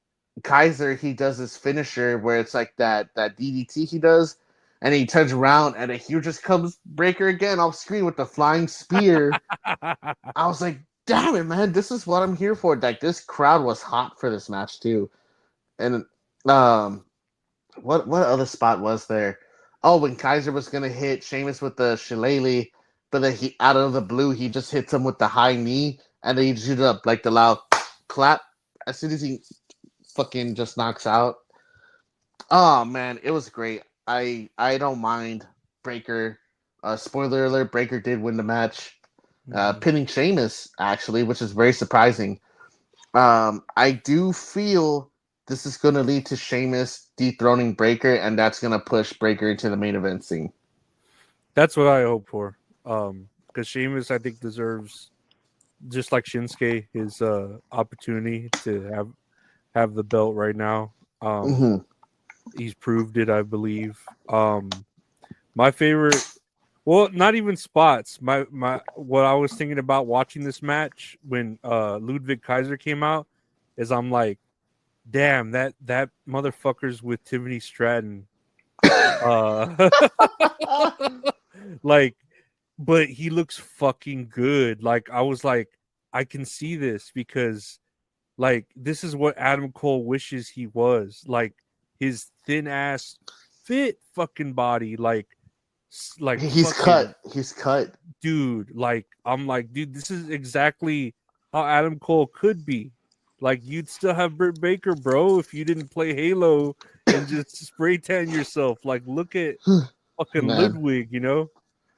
Kaiser, he does his finisher where it's like that DDT he does, and he turns around and here just comes Breaker again off screen with the flying spear. I was like, damn it, man, this is what I'm here for. Like this crowd was hot for this match too. And what other spot was there? Oh, when Kaiser was gonna hit Sheamus with the shillelagh, but then he out of the blue he just hits him with the high knee, and then he just up like the loud clap as soon as he fucking just knocks out. Oh man, it was great. I don't mind Breaker. Spoiler alert: Breaker did win the match, pinning Sheamus actually, which is very surprising. I do feel this is going to lead to Sheamus dethroning Breaker, and that's going to push Breaker into the main event scene. That's what I hope for. Because Sheamus, I think, deserves, just like Shinsuke, his opportunity to have the belt right now. He's proved it, I believe. My favorite, well, not even spots. My what I was thinking about watching this match when Ludwig Kaiser came out is I'm like, damn, that motherfucker's with Tiffany Stratton. Like, but he looks fucking good. Like, I was like, I can see this because, like, this is what Adam Cole wishes he was. Like, his thin ass, fit fucking body. Like He's fucking, cut. He's cut. dude. Like, I'm like, dude, this is exactly how Adam Cole could be. Like, you'd still have Britt Baker, bro, if you didn't play Halo and just spray tan yourself. Like, look at fucking Man, Ludwig, you know?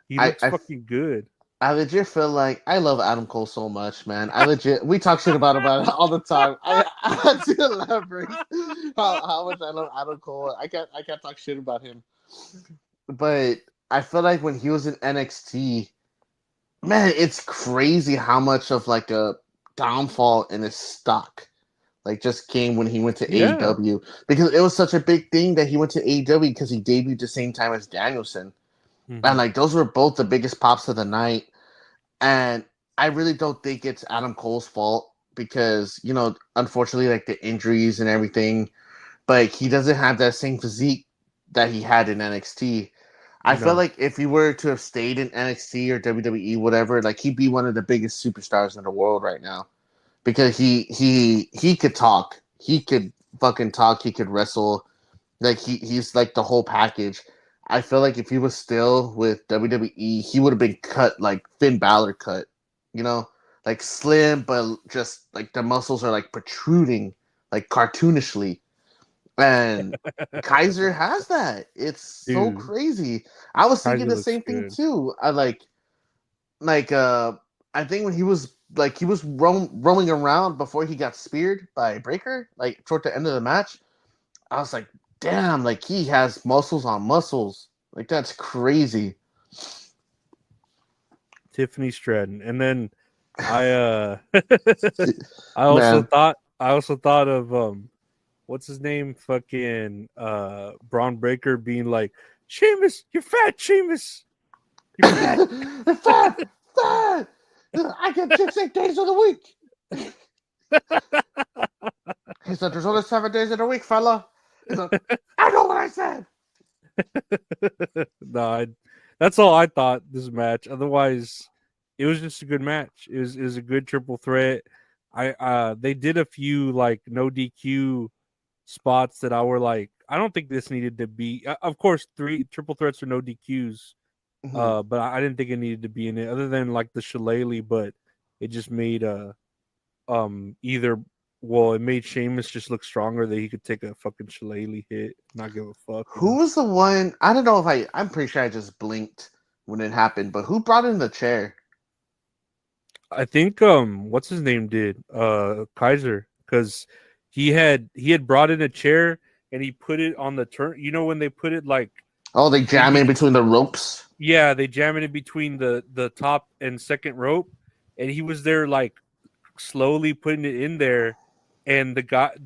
He I, looks I fucking good. I legit feel like I love Adam Cole so much, man. I legit we talk shit about it all the time. I had to elaborate how much I love Adam Cole. I can't talk shit about him. But I feel like when he was in NXT, man, it's crazy how much of like a downfall in his stock like just came when he went to Yeah. AEW, because it was such a big thing that he went to AEW because he debuted the same time as Danielson. And like those were both the biggest pops of the night. And I really don't think it's Adam Cole's fault because, unfortunately, like the injuries and everything, but he doesn't have that same physique that he had in NXT. I feel No. like if he were to have stayed in NXT or WWE, whatever, like he'd be one of the biggest superstars in the world right now because he could talk, he could fucking talk, he could wrestle, like he's like the whole package. I feel like if he was still with WWE, he would have been cut like Finn Balor cut, like slim, but just like the muscles are like protruding, like cartoonishly. And Kaiser has that. It's so Dude, crazy. I was thinking Kaiser the looks same thing good. too. I think when he was roaming around before he got speared by Breaker, like toward the end of the match, I was like, damn, like he has muscles on muscles. Like that's crazy. Tiffany Stratton. And then I I Man. also thought of what's his name? Fucking Braun Breaker being like, Sheamus, you're fat, Sheamus. You're fat. Fat, fat. I get 6 days of the week. He said, there's only 7 days in a week, fella. He's like, I know what I said. No, that's all I thought this match. Otherwise, it was just a good match. It was a good triple threat. They did a few like no DQ spots that I were like, I don't think this needed to be. Of course, 3 triple threats or no DQs. Mm-hmm. But I didn't think it needed to be in it, other than like the shillelagh. But it just made either, well, it made Sheamus just look stronger that he could take a fucking shillelagh hit, not give a fuck, you Who know. was the one? I don't know if I'm pretty sure I just blinked when it happened, but who brought in the chair? I think what's his name did Kaiser, because he had brought in a chair and he put it on the turn. You know when they put it like Oh, they in jam in between the ropes. yeah, they jam it in between the top and second rope, and he was there like slowly putting it in there, and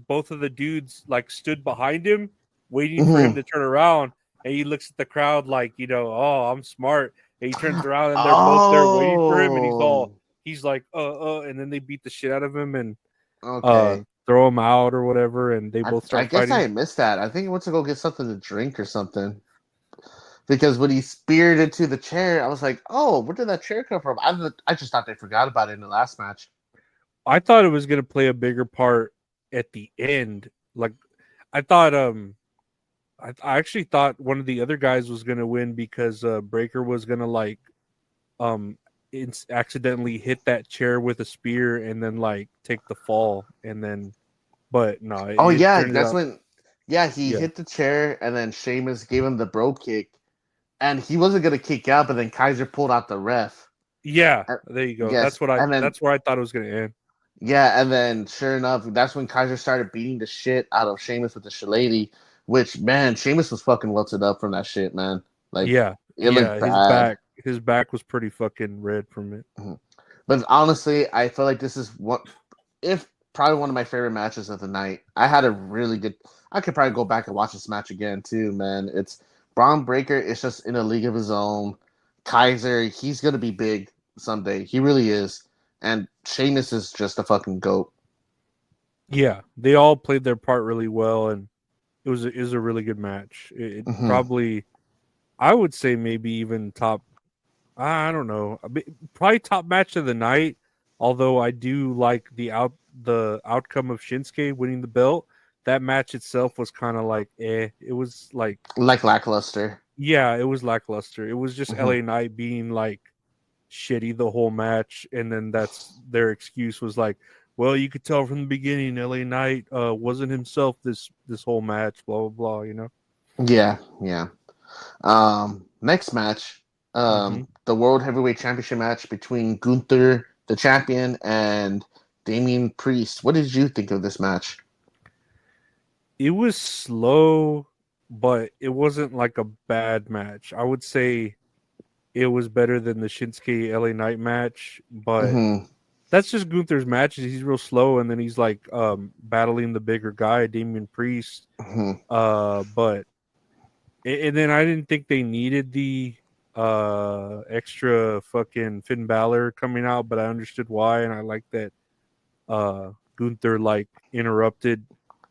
both of the dudes like stood behind him waiting for him Mm-hmm. to turn around, and he looks at the crowd like, oh, I'm smart, and he turns around and they're both there waiting for him, and Oh, he's like and then they beat the shit out of him and okay. throw him out or whatever, and they both I start guess fighting. I missed that. I think he went to go get something to drink or something. Because when he speared into the chair, I was like, "Oh, where did that chair come from?" I just thought they forgot about it in the last match. I thought it was going to play a bigger part at the end. Like, I thought, I actually thought one of the other guys was going to win because Breaker was going to like, um, accidentally hit that chair with a spear and then like take the fall and then, but no, Oh it yeah, turned that's out, when. Yeah, he yeah, hit the chair, and then Sheamus gave him the bro kick, and he wasn't gonna kick out, but then Kaiser pulled out the ref. yeah. Uh, There you go. Yes, and then That's where I thought it was going to end. yeah, and then sure enough, that's when Kaiser started beating the shit out of Sheamus with the shillelagh. Which man, Sheamus was fucking welted up from that shit, man. Like Yeah, it looked yeah. bad. His back was pretty fucking red from it. Mhm. But honestly, I feel like this is what if probably one of my favorite matches of the night. I had a really good. I could probably go back and watch this match again too, man. It's Braun Breaker is just in a league of his own. Kaiser, he's gonna be big someday. He really is. And Sheamus is just a fucking goat. Yeah, they all played their part really well, and it was a really good match. It Hmm. probably, I would say, maybe even top. I don't know, probably top match of the night. Although I do like the outcome of Shinsuke winning the belt. That match itself was kind of like It was like, Like lackluster. yeah, it was lackluster. It was just Hmm. LA Knight being like shitty the whole match, and then that's their excuse was like, well, you could tell from the beginning LA Knight wasn't himself this whole match, blah blah blah, you know. Yeah, yeah. Next match, Hmm. the World Heavyweight Championship match between Gunther, the champion, and Damian Priest. What did you think of this match? It was slow, but it wasn't like a bad match. I would say it was better than the Shinsuke LA Knight match, but Hmm. that's just Gunther's matches. He's real slow, and then he's like battling the bigger guy, Damian Priest. Hmm. But and then I didn't think they needed the extra fucking Finn Balor coming out, but I understood why, and I like that Gunther like interrupted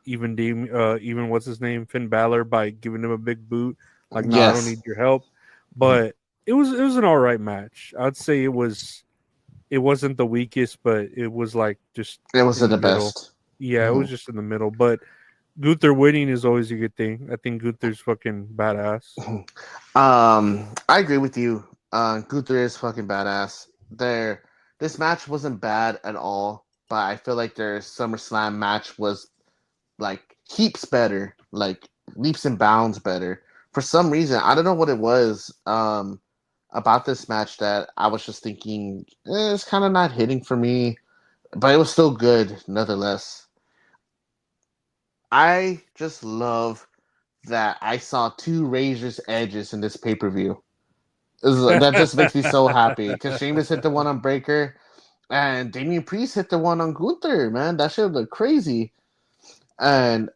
even what's his name, Finn Balor, by giving him a big boot. Like, no, I don't Yes. need your help. Mhm. But it was an all right match. I'd say it wasn't the weakest, but it was like just It in wasn't the the middle. best. Yeah, it Hmm. was just in the middle. But Gunther winning is always a good thing. I think Gunther's fucking badass. I agree with you. Gunther is fucking badass. This match wasn't bad at all, but I feel like their SummerSlam match was like heaps better, like leaps and bounds better. For some reason, I don't know what it was about this match that I was just thinking it's kind of not hitting for me, but it was still good nonetheless. I just love that I saw two Razor's Edges in this pay per view. That just makes me so happy because Sheamus hit the one on Breaker and Damian Priest hit the one on Gunther. Man, that shit looked crazy. And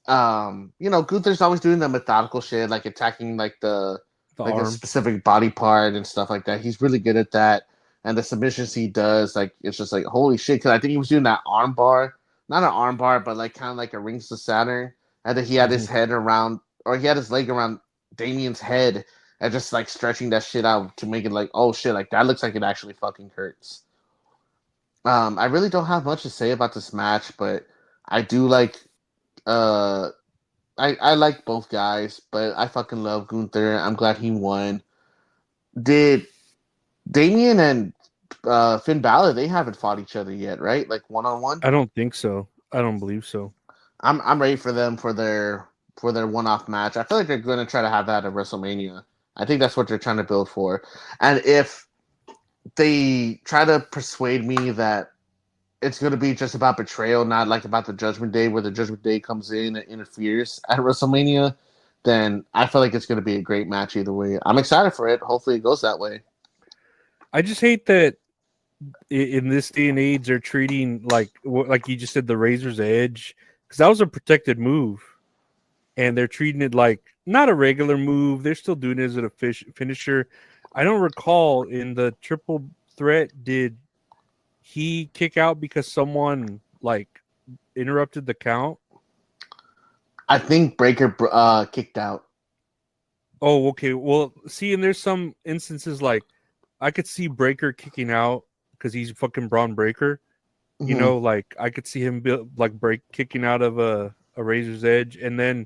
Gunther's always doing the methodical shit, like attacking The like a arm. specific body part and stuff like that. He's really good at that. And the submissions he does, like it's just like holy shit. Because I think he was doing that arm bar, not an arm bar, but like kind of like a Rings to Saturn. And then he had his Mhm. head around, or he had his leg around Damien's head, and just like stretching that shit out to make it like oh shit, like that looks like it actually fucking hurts. I really don't have much to say about this match, but I do like uh I like both guys, but I fucking love Gunther. I'm glad he won. Did Damien and Finn Balor, they haven't fought each other yet, right? Like one on one. I don't think so. I don't believe so. I'm ready for them for their one off match. I feel like they're going to try to have that at WrestleMania. I think that's what they're trying to build for. And if they try to persuade me that it's going to be just about betrayal, not like about the Judgment Day, where the Judgment Day comes in and interferes at WrestleMania, then I feel like it's going to be a great match either way. I'm excited for it. Hopefully, it goes that way. I just hate that in this day and age they're treating like you just said the Razor's Edge, because that was a protected move, and they're treating it like not a regular move. They're still doing it as a finisher. I don't recall in the triple threat, did he kick out because someone like interrupted the count? I think Breaker kicked out. Oh, okay. Well, see, and there's some instances like I could see Breaker kicking out because he's fucking Braun Breaker. You Mm-hmm. know, like I could see him kicking out of a Razor's Edge, and then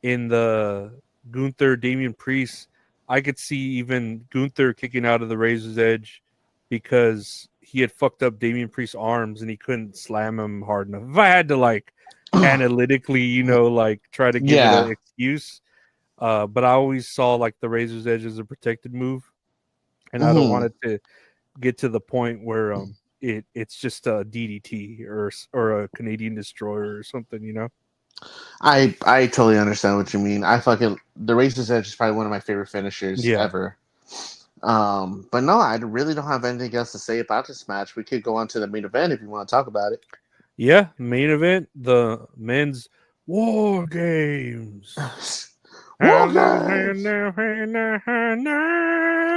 in the Gunther Damian Priest, I could see even Gunther kicking out of the Razor's Edge because he had fucked up Damian Priest's arms and he couldn't slam him hard enough. If I had to like analytically, like try to give it an Yeah. excuse, but I always saw like the Razor's Edge as a protected move, and I don't Mm-hmm. want it to get to the point where it's just a DDT or a Canadian Destroyer or something. I totally understand what you mean. The Razor's Edge is probably one of my favorite finishers Yeah. ever. But no, I really don't have anything else to say about this match. We could go on to the main event if you want to talk about it. Yeah, main event, the men's War Games. WarGames!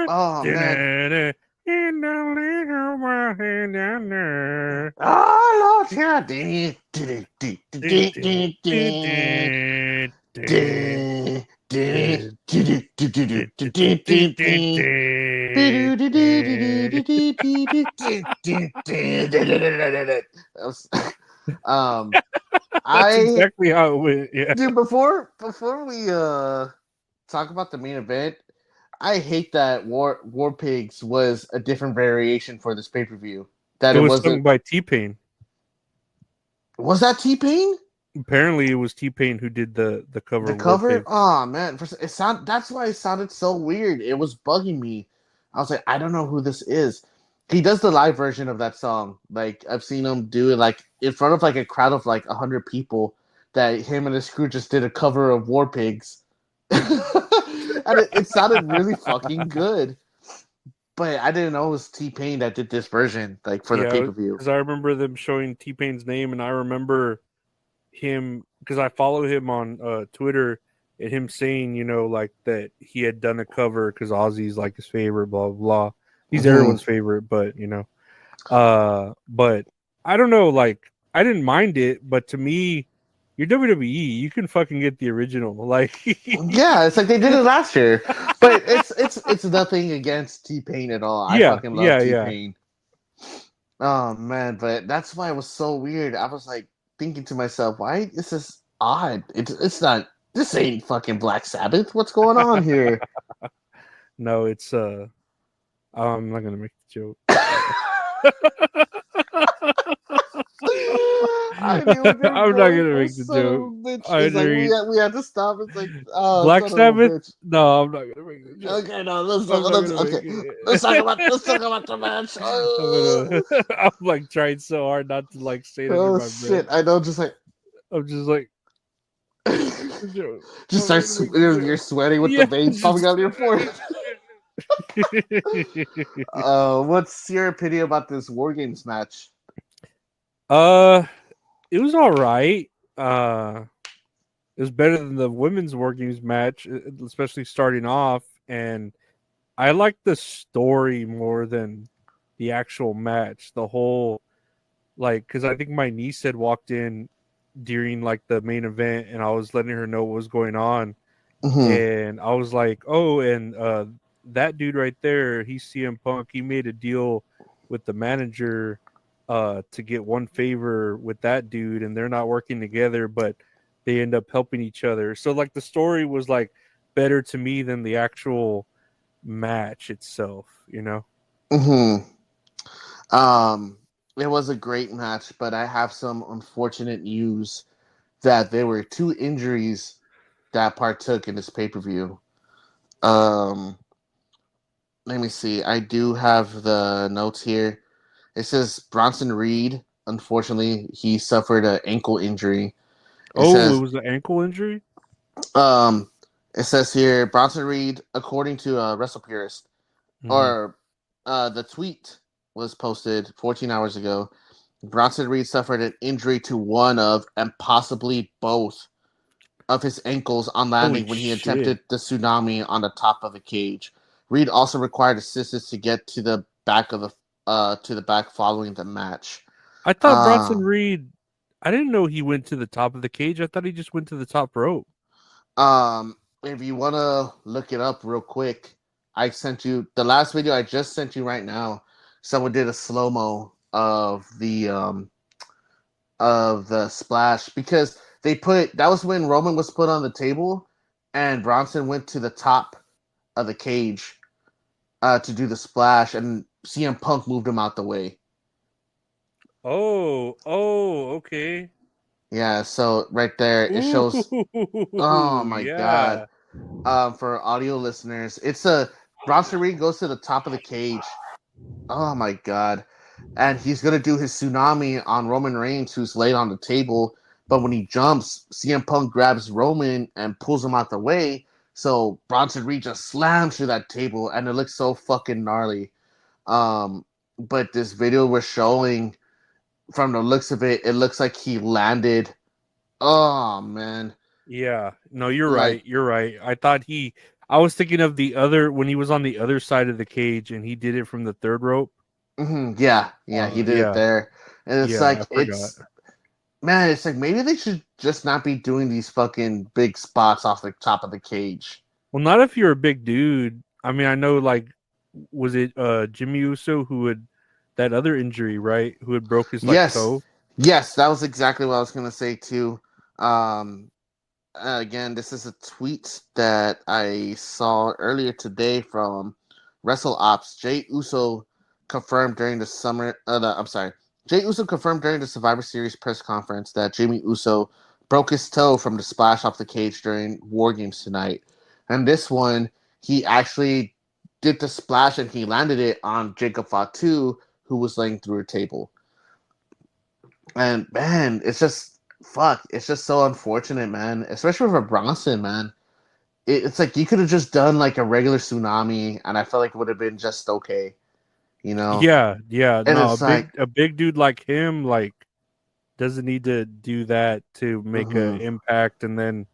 Oh man! Oh Lord, yeah! That's I exactly how it went. Yeah. dude, before we talk about the main event, I hate that War Pigs was a different variation for this pay per view. That It it was wasn't. sung by T-Pain. Was that T-Pain? Apparently, it was T-Pain who did the cover The of War cover? Pigs. Oh man, that's why it sounded so weird. It was bugging me. I was like, I don't know who this is. He does the live version of that song. Like I've seen him do it like in front of like a crowd of like 100 people. That him and his crew just did a cover of War Pigs, and it sounded really fucking good. But I didn't know it was T-Pain that did this version, like for the pay Yeah, per view. because I remember them showing T-Pain's name, and I remember him because I follow him on Twitter and him saying, like that he had done a cover because Ozzy's like his favorite, blah blah blah. He's everyone's favorite, but but I don't know, like I didn't mind it, but to me, you're WWE, you can fucking get the original, like Yeah, it's like they did it last year, but it's nothing against T-Pain at all. I yeah, fucking love yeah, yeah, T-Pain. Oh man, but that's why it was so weird. I was like thinking to myself, why is this odd? It's not. This ain't fucking Black Sabbath. What's going on here? no, it's I'm not gonna make the joke. I knew where you're I'm not going gonna for make the son of joke. a bitch. I It's like mean, we had to stop. It's like oh Black son of a Sabbath? bitch. No, I'm not gonna make the joke. Okay, no, I'm not let's gonna okay. make it. Let's talk about the match. I'm like trying so hard not to like say it under Oh my breath. shit! I know, just like I'm just like, just start. You're sweating with the veins popping out of your forehead. What's your opinion about this War Games match? It was all right. It was better than the women's War Games match, especially starting off. And I like the story more than the actual match. The whole because I think my niece had walked in during like the main event, and I was letting her know what was going on, and I was like, "Oh, and that dude right there, he's CM Punk. He made a deal with the manager to get one favor with that dude, and they're not working together, but they end up helping each other." So like the story was like better to me than the actual match itself. It was a great match, but I have some unfortunate news that there were two injuries that partook in this pay per view. Let me see. I do have the notes here. It says Bronson Reed. Unfortunately, he suffered an ankle injury. It It says, was an ankle injury. um, it says here Bronson Reed, according to WrestlePurist, Mm-hmm. or the tweet was posted 14 hours ago. Bronson Reed suffered an injury to one of and possibly both of his ankles on Holy landing when he shit! attempted the tsunami on the top of the cage. Reed also required assistance to get to the back following the match. I thought Bronson Reed. I didn't know he went to the top of the cage. I thought he just went to the top rope. If you want to look it up real quick, I sent you the last video I just sent you right now. Someone did a slow mo of the splash because they put that was when Roman was put on the table and Bronson went to the top of the cage to do the splash and CM Punk moved him out the way. Okay. Yeah, so right there it shows. Oh Ooh, my god! yeah. For audio listeners, it's a Bronson Reed goes to the top of the cage. Oh my god! And he's gonna do his tsunami on Roman Reigns, who's laid on the table. But when he jumps, CM Punk grabs Roman and pulls him out the way. So Bronson Reed just slams through that table, and it looks so fucking gnarly. Um, but this video we're showing, from the looks of it, it looks like he landed. Oh man, Yeah. No, you're like right. You're right. I was thinking of the other when he was on the other side of the cage and he did it from the third rope. yeah, he did it Yeah. there, and it's Yeah, like I forgot. it's like maybe they should just not be doing these fucking big spots off the top of the cage. Well, not if you're a big dude. I mean, I know like was it Jimmy Uso who had that other injury, right? Who had broke his like Yes, toe? yes, that was exactly what I was gonna say too. Um, Again, this is a tweet that I saw earlier today from WrestleOps. Jay Uso confirmed during the summer. I'm sorry. Jay Uso confirmed during the Survivor Series press conference that Jimmy Uso broke his toe from the splash off the cage during WarGames tonight. And this one, he actually did the splash and he landed it on Jacob Fatu, who was laying through a table. And man, it's just fuck. It's just so unfortunate, man. Especially for Bronson, man. It's like you could have just done like a regular tsunami, and I felt like it would have been just okay, you know. Yeah, yeah. And No, it's like, a big dude like him like doesn't need to do that to make a mm-hmm, impact and then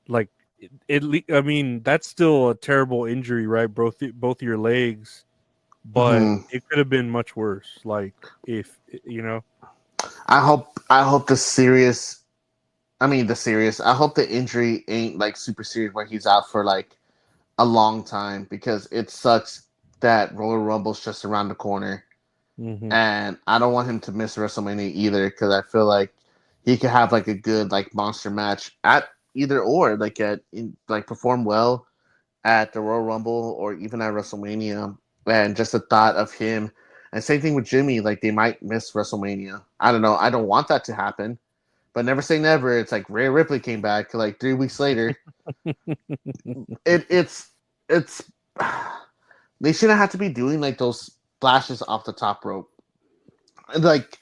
like I mean, that's still a terrible injury, right? Both your legs, but mm-hmm. it could have been much worse like if you know. I hope the serious. I mean, the serious. I hope the injury ain't like super serious where he's out for like a long time because it sucks that Royal Rumble's just around the corner. Mhm. And I don't want him to miss WrestleMania either because I feel like he could have like a good like monster match at either or like perform well at the Royal Rumble or even at WrestleMania. And just the thought of him, and same thing with Jimmy, like they might miss WrestleMania. I don't know. I don't want that to happen, but never say never. It's like Rhea Ripley came back like 3 weeks later. It's they shouldn't have to be doing like those splashes off the top rope. Like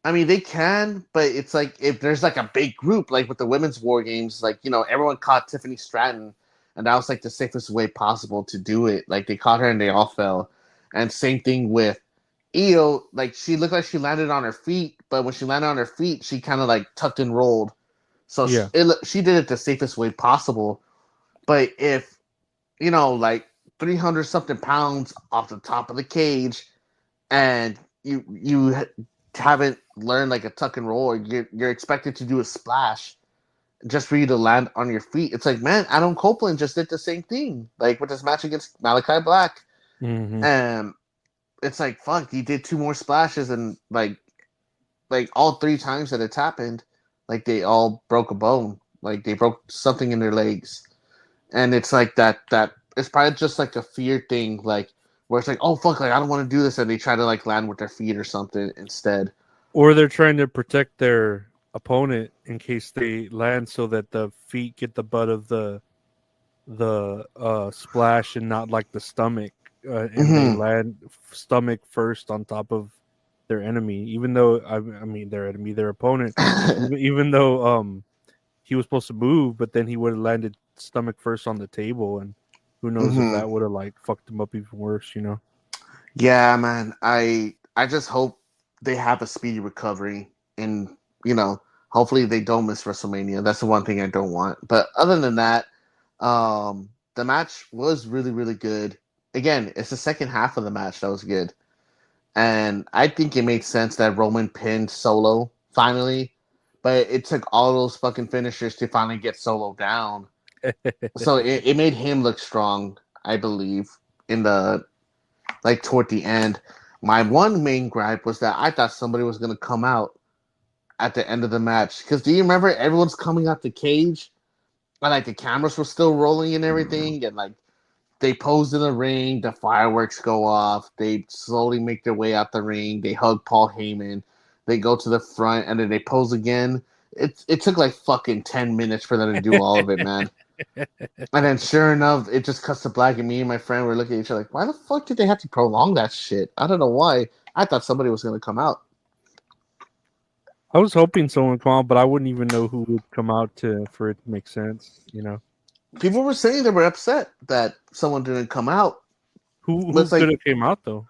I mean, they can, but it's like if there's like a big group, like with the women's war games, like everyone caught Tiffany Stratton, and that was like the safest way possible to do it. Like they caught her and they all fell, and same thing with Io. Like she looked like she landed on her feet, but when she landed on her feet, she kind of like tucked and rolled. So Yeah. she did it the safest way possible. But if like 300 something pounds off the top of the cage, and you haven't learned like a tuck and roll, or you're expected to do a splash just for you to land on your feet. It's like, man, Adam Copeland just did the same thing, like with his match against Malachi Black, Mhm. and it's like, fuck, he did two more splashes, and like all 3 times that it's happened, like they all broke a bone, like they broke something in their legs, and it's like that it's probably just like a fear thing, like where it's like, oh fuck, like I don't want to do this, and they try to like land with their feet or something instead. Or they're trying to protect their opponent in case they land so that the feet get the butt of the splash and not like the stomach and they Mm-hmm. land stomach first on top of their enemy even though I mean their enemy their opponent even though he was supposed to move but then he would have landed stomach first on the table and who knows if Mm-hmm. that would have like fucked him up even worse, you know. Yeah, man. I just hope they have a speedy recovery, and hopefully they don't miss WrestleMania. That's the one thing I don't want. But other than that, the match was really, really good. Again, it's the second half of the match that was good, and I think it made sense that Roman pinned Solo finally. But it took all those fucking finishers to finally get Solo down. So it made him look strong, I believe, in the like toward the end. My one main gripe was that I thought somebody was gonna come out at the end of the match. Because do you remember everyone's coming out the cage and like the cameras were still rolling and everything, and like they pose in the ring, the fireworks go off, they slowly make their way out the ring, they hug Paul Heyman, they go to the front, and then they pose again. It took like fucking 10 minutes for them to do all of it, man. And then sure enough, it just cuts to black, and me and my friend were looking at each other like, why the fuck did they have to prolong that shit? I don't know why. I thought somebody was gonna come out. I was hoping someone would come out, but I wouldn't even know who would come out for it to make sense. You know, People were saying they were upset that someone didn't come out. who Looks could like have came out though?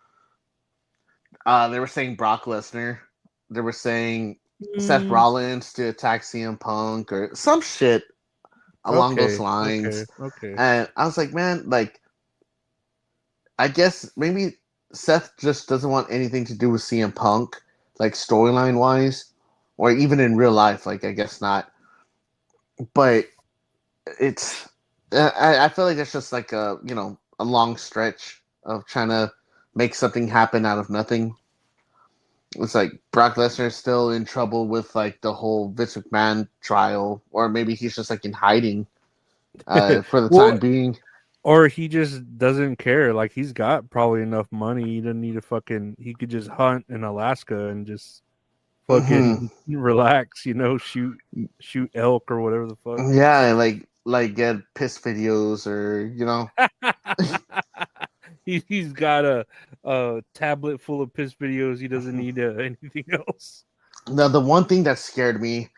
they were saying Brock Lesnar. They were saying Seth Rollins to attack CM Punk or some shit along those lines. Okay. And I was like, man, like, I guess maybe Seth just doesn't want anything to do with CM Punk, like storyline wise, or even in real life. Like, I guess not. But it's, I feel like it's just like a long stretch of trying to make something happen out of nothing. It's like Brock Lesnar is still in trouble with like the whole Vince McMahon trial, or maybe he's just like in hiding for the time being. Or he just doesn't care. Like he's got probably enough money. He doesn't need he could just hunt in Alaska and just fucking relax, shoot elk or whatever the fuck. Yeah, like get piss videos or He's got a tablet full of piss videos. He doesn't need anything else. Now, the one thing that scared me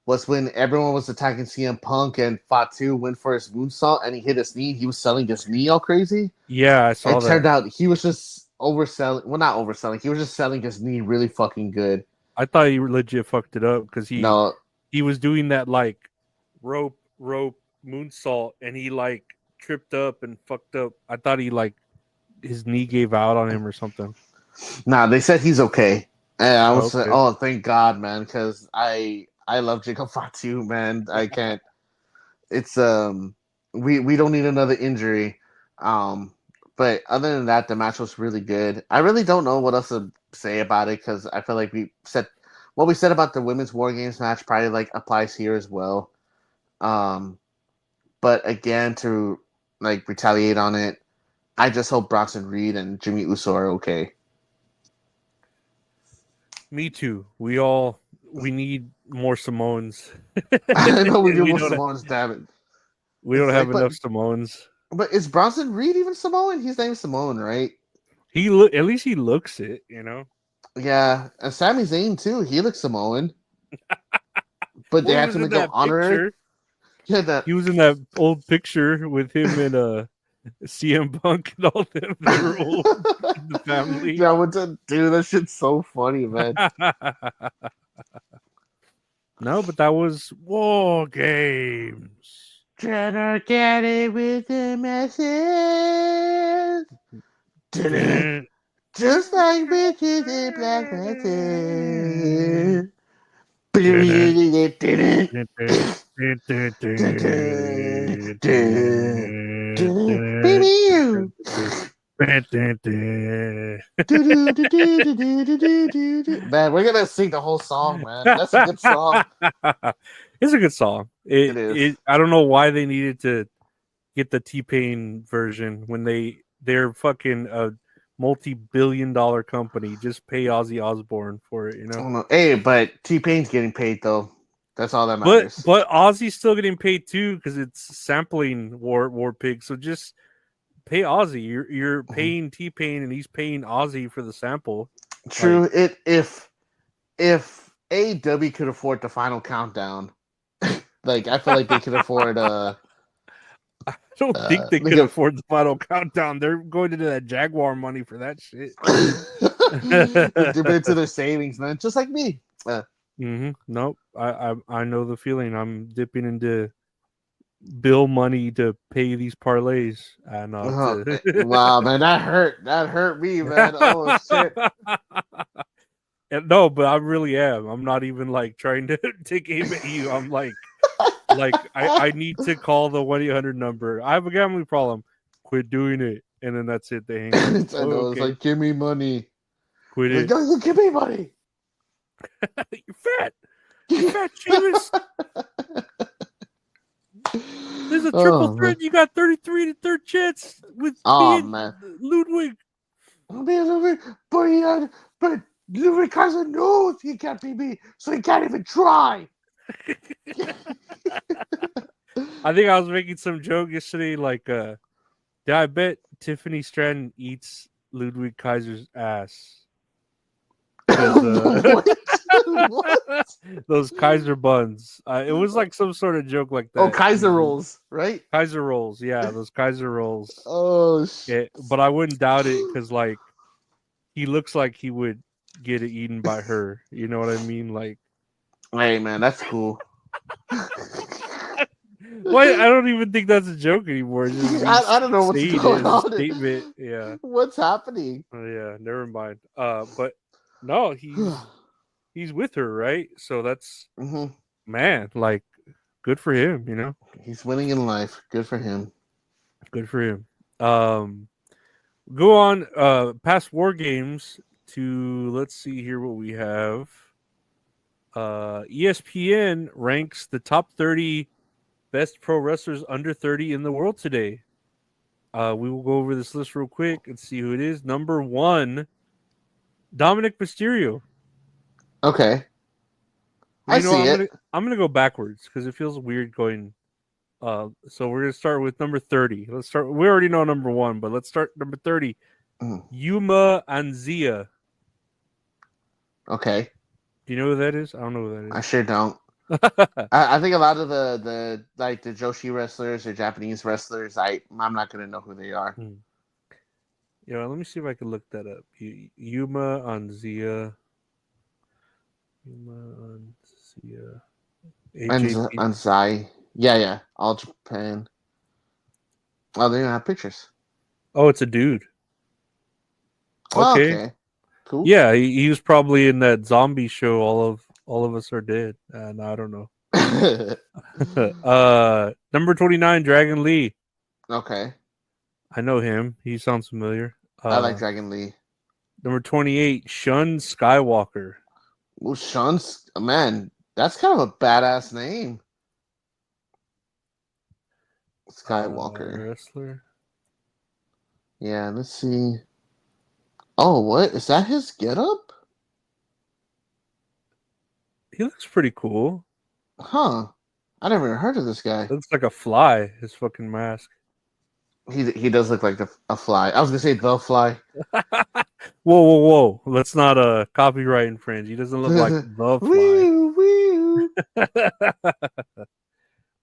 was when everyone was attacking CM Punk and Fatu went for his moonsault and he hit his knee. He was selling his knee all crazy. Yeah, I saw that. It turned out he was just overselling. Well, not overselling. He was just selling his knee really fucking good. I thought he legit fucked it up because he was doing that like rope moonsault and he like tripped up and fucked up. I thought he like his knee gave out on him or something. Nah, they said he's okay. And I was like, oh, thank God, man, because I love Jacob Fatu, man. I can't. It's we don't need another injury. But other than that, the match was really good. I really don't know what else to say about it because I feel like we said what we said about the women's WarGames match probably like applies here as well. But again, to like retaliate on it, I just hope Bronson Reed and Jimmy Uso are okay. Me too. We need more Samoans. I know we need more Samoans, damn it. We don't have enough Samoans. But is Bronson Reed even Samoan? He's named Samoan, right? At least he looks it, Yeah, and Sami Zayn too. He looks Samoan. But they had to make him honorary. Yeah, he was in that old picture with him and CM Punk and all them. They were old in the family. Yeah, dude, that shit's so funny, man. No, but that was WarGames. Trying to get it with the message. Just like bitches in Black Panther. Man, we're gonna sing the whole song, man. That's a good song. It's a good song. It is. I don't know why they needed to get the T-Pain version when they're fucking a multi-billion-dollar company. Just pay Ozzy Osbourne for it, Hey, but T-Pain's getting paid though. That's all that matters. But Ozzy's still getting paid too because it's sampling War Pig. So just pay Ozzy. You're paying T-Pain and he's paying Ozzy for the sample. True. If AEW could afford the Final Countdown, like I feel like they could afford. I don't think they could afford the Final Countdown. They're going into that Jaguar money for that shit. They're into their savings, man. Just like me. Nope. I know the feeling. I'm dipping into bill money to pay these parlays. Wow, man, that hurt me, man. Oh shit. No, but I really am. I'm not even like trying to take aim at you. I'm like I need to call the 1-800 number. I have a gambling problem. Quit doing it, and then that's it. They hang up. I Oh, know. It's okay. like, give me money. Quit Like, it. yo, give me money. You're fat. You're fat, Seamus. There's a triple Oh man. threat. You got 33 to third chance with me Oh and man. Ludwig. But Ludwig Kaiser knows he can't beat me, so he can't even try. I think I was making some joke yesterday, like, yeah, I bet Tiffany Stratton eats Ludwig Kaiser's ass. What? What? Those Kaiser buns. It was like some sort of joke like Oh, that. Kaiser rolls, right? Kaiser rolls, yeah, those Kaiser rolls. Oh, But I wouldn't doubt it because, like, he looks like he would get it eaten by her. You know what I mean? Like, hey man, that's cool. why? I don't even think that's a joke anymore. It's just I don't know what's saying going it as a on. statement. Yeah. What's happening? Oh, yeah. Never mind. But no, he's with her, right? So that's Mm-hmm. man, like, good for him. You know, He's winning in life. Good for him. good for him. Go on. Past WarGames to let's see here what we have. ESPN ranks the top 30 best pro wrestlers under 30 in the world today. We will go over this list real quick and see who it is. Number 1, Dominic Mysterio. Okay. I see it. I'm gonna go backwards because it feels weird going. So we're gonna start with number 30. Let's start. We already know number 1, but let's start number 30. Mm. Yuma Anzia. Okay. Do you know who that is? I don't know who I sure don't. that I think a lot of the like the Joshi wrestlers or Japanese wrestlers, I'm not gonna know who they are. is. Yeah, let me see if I can look that up. Yuma Anzia. Yuma Anzia. AJP. Anzai. Yeah. All Japan. Oh, they don't have pictures. Oh, it's a dude. Oh, Okay. okay. Cool. Yeah, he was probably in that zombie show. All of us are dead. And I don't know. Number 29, Dragon Lee. Okay. I know him. He sounds familiar. I like Dragon Lee. Number 28, Shun Skywalker. Well, man, that's kind of a badass name. Skywalker. Wrestler. Yeah, let's see. Oh, what? Is that his getup? He looks pretty cool. Huh. I never heard of this guy. Looks like a fly, his fucking mask. He does look like a fly. I was gonna say the fly. Whoa. Let's not copyright infringe. He doesn't look like the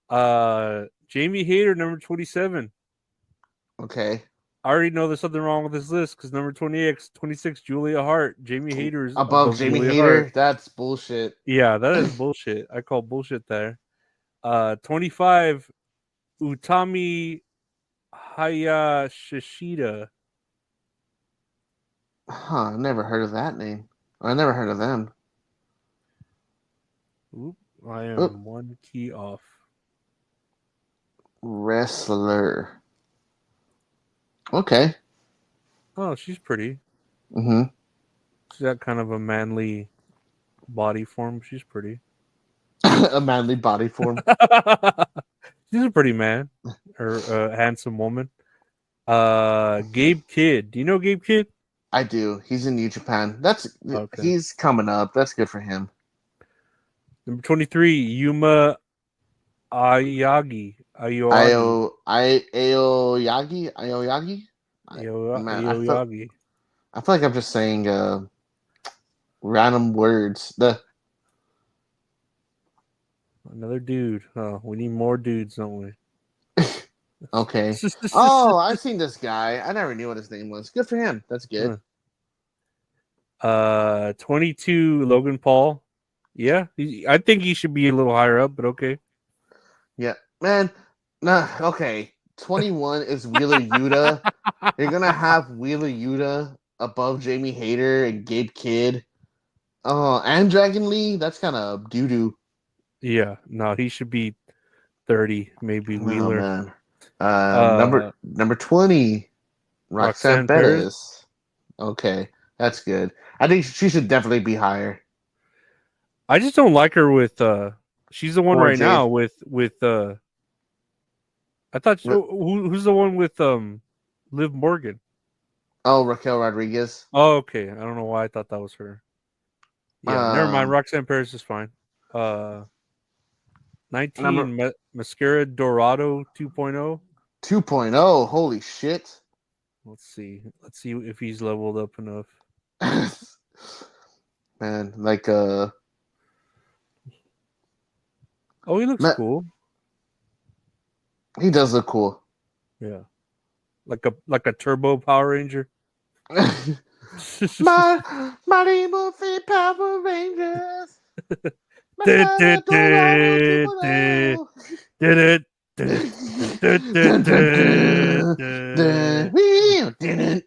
fly. Jamie Hayter, number 27. Okay. I already know there's something wrong with this list because number 26, Julia Hart. Jamie Hayter is Above Jamie Julia Hayter? Hart. That's bullshit. Yeah, that is bullshit. I call bullshit there. 25, Utami Hayashishida. Huh, I never heard of that name. I never heard of them. Oop, I am one key off. Wrestler. Okay. Oh, she's pretty. Mm-hmm. She's got kind of a manly body form. She's pretty. A manly body form. She's a pretty man. Or a handsome woman. Gabe Kidd. Do you know Gabe Kidd? I do. He's in New Japan. Okay. He's coming up. That's good for him. Number 23, Yuma Aoyagi. Aoyagi. Man, Aoyagi. I feel like I'm just saying random words. Another dude. Oh, we need more dudes, don't we? Okay. Oh, I've seen this guy. I never knew what his name was. Good for him. That's good. 22, Logan Paul. Yeah, I think he should be a little higher up, but okay. Yeah, man. Nah, okay. 21 is Wheeler Yuta. You're gonna have Wheeler Yuta above Jamie Hayter and Gabe Kidd. Oh, and Dragon Lee, that's kind of doo doo. Yeah, no, he should be 30, maybe Oh Wheeler. man. Uh, Number 20, Roxanne Roxanne Perez. Perez. Okay, that's good. I think she should definitely be higher. I just don't like her with. She's the one Or right now Jade. with. I thought who's the one with Liv Morgan. Oh, Raquel Rodriguez. Oh, okay. I don't know why I thought that was her. Yeah, never mind. Um, Roxanne Perez is fine. Uh, Number 19 Mascara Dorado 2.0. 2.0. Holy shit. Let's see. Let's see if he's leveled up enough. Man, like Oh, he looks man, cool. he does look cool. Yeah, like a Turbo Power Ranger. my Rainbow Fit Power Rangers. Did Mascara it. Dorado Did 2.0. it.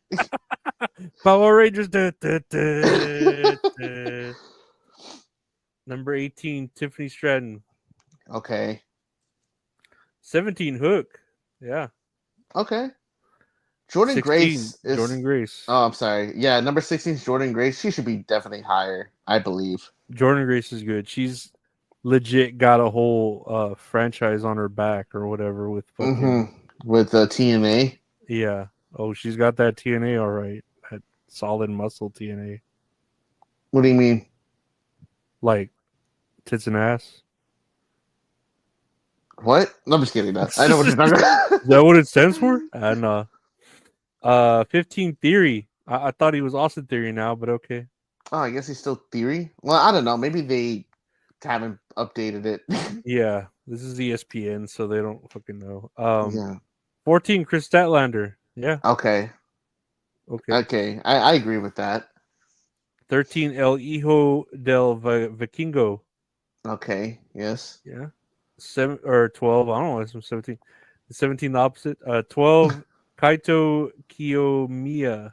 Power Rangers. Number 18, Tiffany Stratton. Okay. 17, Hook. Yeah. Okay. Jordan 16, Grace is. Jordan Grace. Oh, I'm sorry. Yeah, number 16 is Jordan Grace. She should be definitely higher, I believe. Jordan Grace is good. She's legit got a whole franchise on her back or whatever with fucking With TNA. yeah. Oh, she's got that TNA all right. That solid muscle TNA. What do you mean? Like tits and ass. What? No, I'm just kidding. I know what you're talking about. Is that what it stands for? No. 15 Theory. I thought he was Austin Theory now, but okay. Oh, I guess he's still Theory. Well, I don't know. Maybe they haven't updated it. Yeah, this is ESPN, so they don't fucking know. Yeah. 14 Chris Statlander. Yeah. Okay. Okay. Okay. I agree with that. 13 El Hijo del Vikingo. Okay. Yes. Yeah. 7 or 12. I don't know. It's 17. 17 the opposite. 12 Kaito Kiyomiya.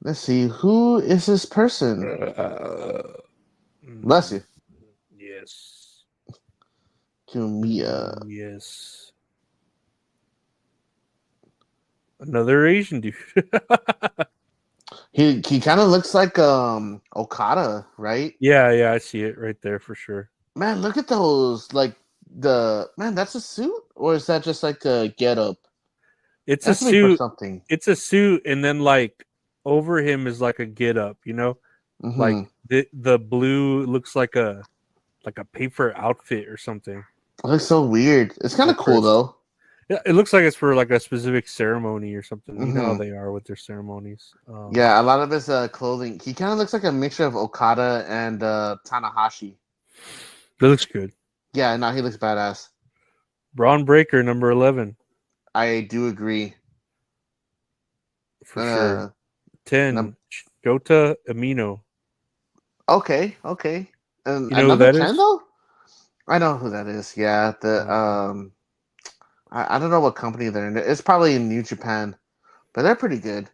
Let's see. Who is this person? Bless you. Yes. Kiyomiya. Yes. Another Asian dude. He kind of looks like Okada, right? Yeah, I see it right there for sure. Man, look at those. Like that's a suit, or is that just like a getup? It's That's a made for suit. something. It's a suit, and then like over him is like a get up, you know? Like the blue looks like a paper outfit or something. It looks so weird. It's kind of cool though. Yeah, it looks like it's for like a specific ceremony or something. You know how they are with their ceremonies. Yeah, a lot of his clothing. He kind of looks like a mixture of Okada and Tanahashi. It looks good. Yeah, no, he looks badass. Braun Breaker, number 11. I do agree. For sure. 10, Shota Amino. Okay. And you know another who that 10 is? though? I know who that is. Yeah, I don't know what company they're in. It's probably in New Japan, but they're pretty good.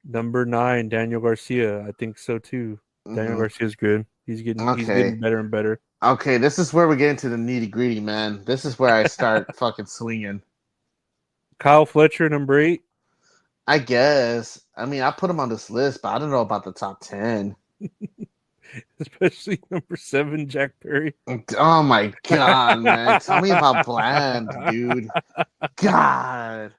Number 9, Daniel Garcia. I think so too. Daniel Garcia's good. He's getting better and better. Okay, this is where we get into the nitty gritty, man. This is where I start fucking swinging. Kyle Fletcher, number 8. I guess. I mean, I put him on this list, but I don't know about the top 10. Especially number 7, Jack Perry. Oh my god, man! Tell me about Bland, dude. God.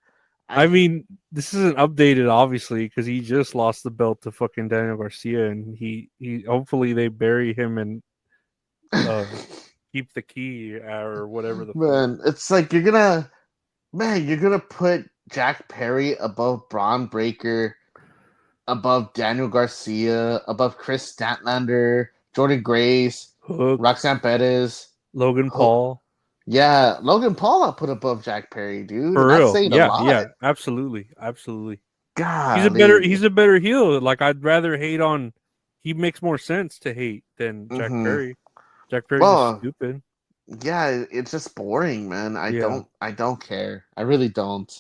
I mean, this isn't updated, obviously, because he just lost the belt to fucking Daniel Garcia, and he hopefully they bury him and keep the key or whatever the man. fuck. It's like you're gonna put Jack Perry above Braun Breaker, above Daniel Garcia, above Chris Statlander, Jordan Grace, Hook, Roxanne Perez, Logan Paul. Yeah, Logan Paul I put above Jack Perry, dude. For And that's real. saying a lot. Yeah, absolutely. God, He's a better heel. Like I'd rather hate on. He makes more sense to hate than Jack Perry. Jack Perry's just stupid. Yeah, it's just boring, man. I don't care. I really don't.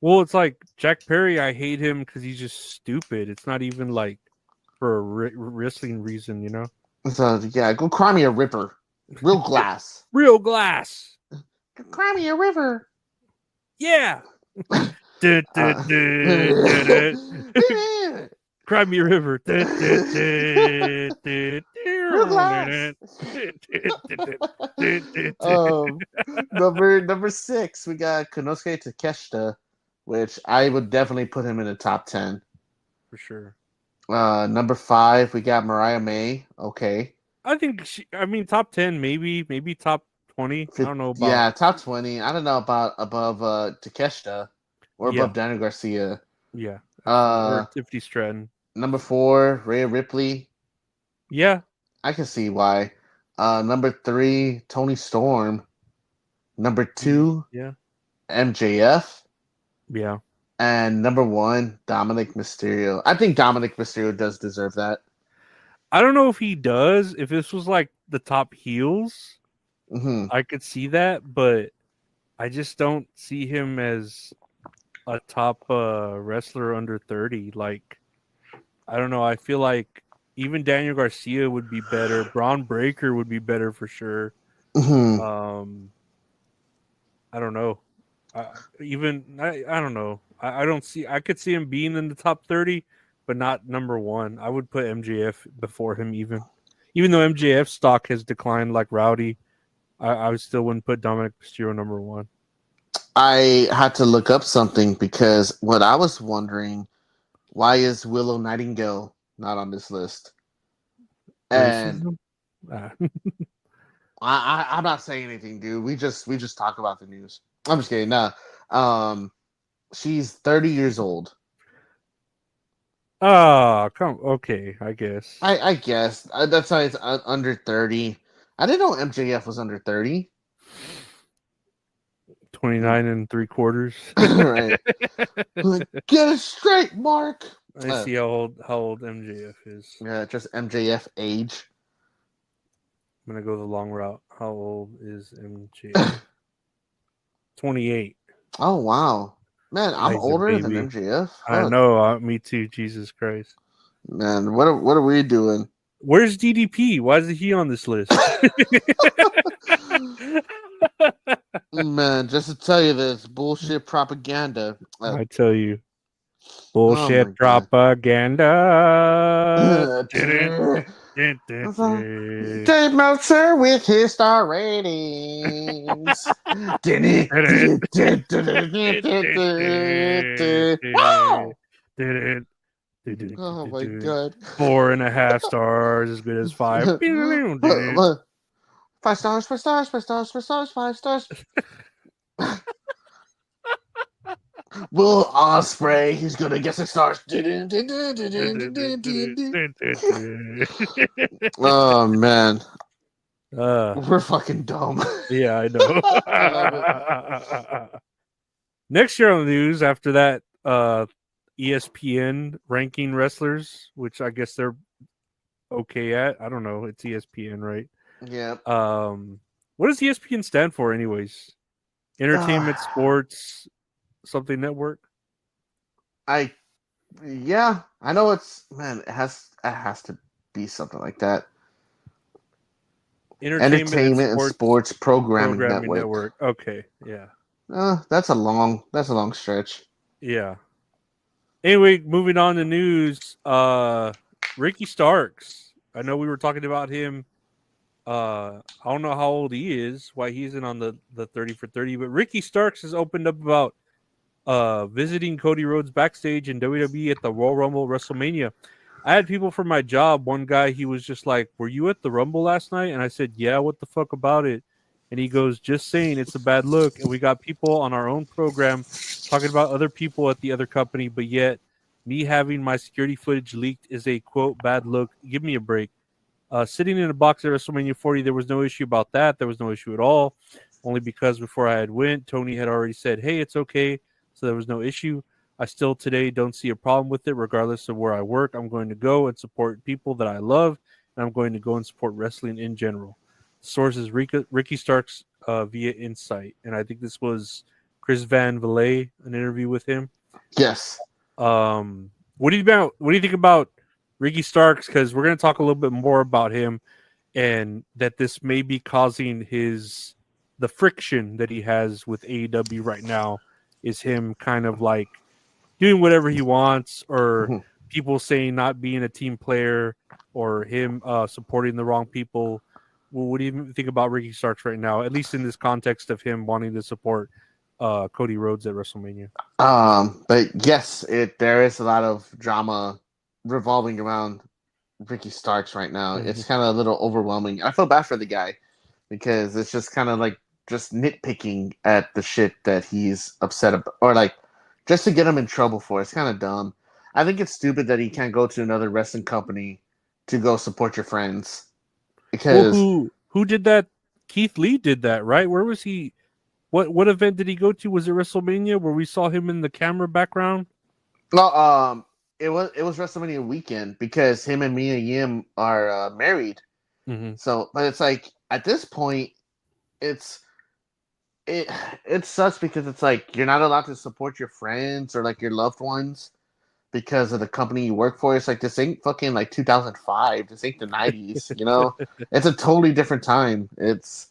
Well, it's like Jack Perry. I hate him because he's just stupid. It's not even like for a wrestling reason, you know. So yeah, go cry me a river, real glass. Real glass. Go cry me a river. Yeah. Uh, Cry me a river. real glass. Number 6, we got Konosuke Takeshita, which I would definitely put him in the top 10. For sure. Number 5, we got Mariah May. Okay. I think top 10, maybe top 20. I don't know about. Yeah, top 20. I don't know about above Takeshita or above Daniel Garcia. Yeah. Or Tiffany Stratton. Number 4, Rhea Ripley. Yeah. I can see why. Number 3, Tony Storm. Number 2, MJF. Yeah. And number 1, Dominic Mysterio. I think Dominic Mysterio does deserve that. I don't know if he does. If this was like the top heels, I could see that, but I just don't see him as a top wrestler under 30. Like, I don't know. I feel like even Daniel Garcia would be better. Braun Breaker would be better for sure. I don't know. I don't know. I don't see. I could see him being in the top 30, but not number 1. I would put MJF before him, even though MJF stock has declined like Rowdy. I still wouldn't put Dominic Mysterio number 1. I had to look up something because what I was wondering, why is Willow Nightingale not on this list? And I'm not saying anything, dude. We just talk about the news. I'm just kidding. Nah. She's 30 years old. Okay, I guess. I guess that's why it's under 30. I didn't know MJF was under 30. 29 and 3/4. Right. Get it straight, Mark. I see how old MJF is. Yeah, just MJF age. I'm gonna go the long route. How old is MJF? 28. Oh wow, man! I'm older than MJF. Fuck. I know. Me too. Jesus Christ, man! What are we doing? Where's DDP? Why is he on this list? Man, just to tell you this bullshit propaganda. I tell you, bullshit propaganda. Dave Meltzer with his star ratings. Oh my god! 4.5 stars, as good as 5. 5 stars, 5 stars, 5 stars, 5 stars, 5 stars. Will Ospreay, he's gonna get 6 stars. Oh man, we're fucking dumb. Yeah, I know. Next year on the news, after that, ESPN ranking wrestlers, which I guess they're okay at. I don't know. It's ESPN, right? Yeah. What does ESPN stand for, anyways? Entertainment, Sports, something network. I know it's it has to be something like that. Entertainment and Sports Programming Network. Okay, yeah. That's a long stretch. Yeah. Anyway, moving on to news. Ricky Starks. I know we were talking about him. I don't know how old he is, why he isn't on the 30 for 30, but Ricky Starks has opened up about visiting Cody Rhodes backstage in WWE at the Royal Rumble WrestleMania. I had people from my job. One guy, he was just like, "Were you at the Rumble last night?" And I said, "Yeah, what the fuck about it?" And he goes, "Just saying, it's a bad look." And we got people on our own program talking about other people at the other company, but yet me having my security footage leaked is a, quote, bad look. Give me a break. Sitting in a box at WrestleMania 40, there was no issue about that. There was no issue at all, only because before I had went, Tony had already said, "Hey, it's okay." So there was no issue. I still today don't see a problem with it, regardless of where I work. I'm going to go and support people that I love, and I'm going to go and support wrestling in general. Source is Ricky Starks via Insight, and I think this was Chris Van Vliet, an interview with him. Yes. What do you think about Ricky Starks, because we're going to talk a little bit more about him, and that this may be causing the friction that he has with AEW right now is him kind of like doing whatever he wants, or Mhm. people saying not being a team player, or him supporting the wrong people. Well, what do you think about Ricky Starks right now, at least in this context of him wanting to support Cody Rhodes at WrestleMania? But yes, there is a lot of drama revolving around Ricky Starks right now. Mm-hmm. It's kind of a little overwhelming. I feel bad for the guy because it's just kind of like just nitpicking at the shit that he's upset about, or like just to get him in trouble for. It's kind of dumb. I think it's stupid that he can't go to another wrestling company to go support your friends Well, because who did that? Keith Lee did that, right? Where was he? What event did he go to? Was it WrestleMania where we saw him in the camera background? no, it was WrestleMania weekend because him and Mia Yim are married. Mm-hmm. So, but it's like at this point, it's it it sucks because it's like you're not allowed to support your friends or like your loved ones because of the company you work for. It's like this ain't fucking like 2005. This ain't the 90s. It's a totally different time. It's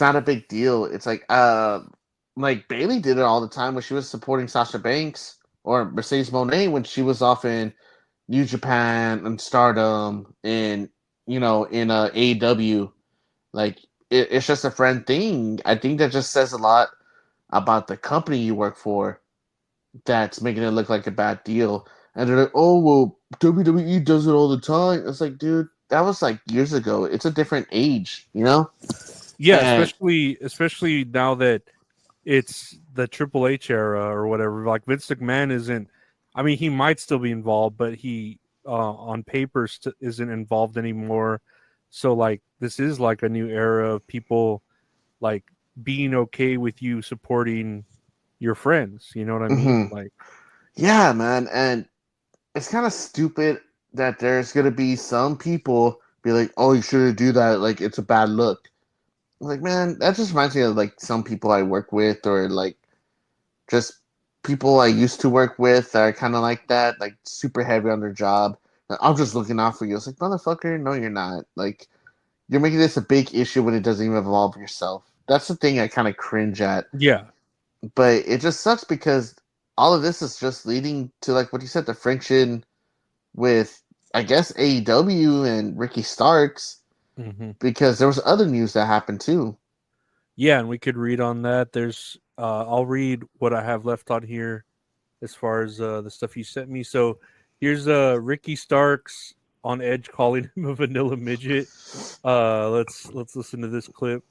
not a big deal. It's like Bailey did it all the time when she was supporting Sasha Banks or Mercedes Moné when she was off in New Japan and Stardom and in AEW. Like it's just a friend thing. I think that just says a lot about the company you work for that's making it look like a bad deal. And they're like, oh well, WWE does it all the time. It's like, dude, that was like years ago. It's a different age, Yeah, And especially now that it's the Triple H era or whatever. Like Vince McMahon isn't. I mean, he might still be involved, but he on paper isn't involved anymore. So like this is like a new era of people like being okay with you supporting your friends. You know what I mean? mhm. Like, Yeah, man. And it's kind of stupid that there's gonna be some people be like, oh, you shouldn't do that. Like it's a bad look. Like, man, that just reminds me of like some people I work with, or like just people I used to work with that are kind of like that, like super heavy on their job. Like, I'm just looking out for you. It's like, motherfucker, no, you're not. Like, you're making this a big issue when it doesn't even involve yourself. That's the thing I kind of cringe at. yeah, But it just sucks because all of this is just leading to, like what you said, the friction with, I guess, AEW and Ricky Starks, hmm because there was other news that happened too. yeah, and we could read on that. There's, I'll read what I have left on here as far as the stuff you sent me. So here's Ricky Starks on Edge calling him a vanilla midget. Let's listen to this clip.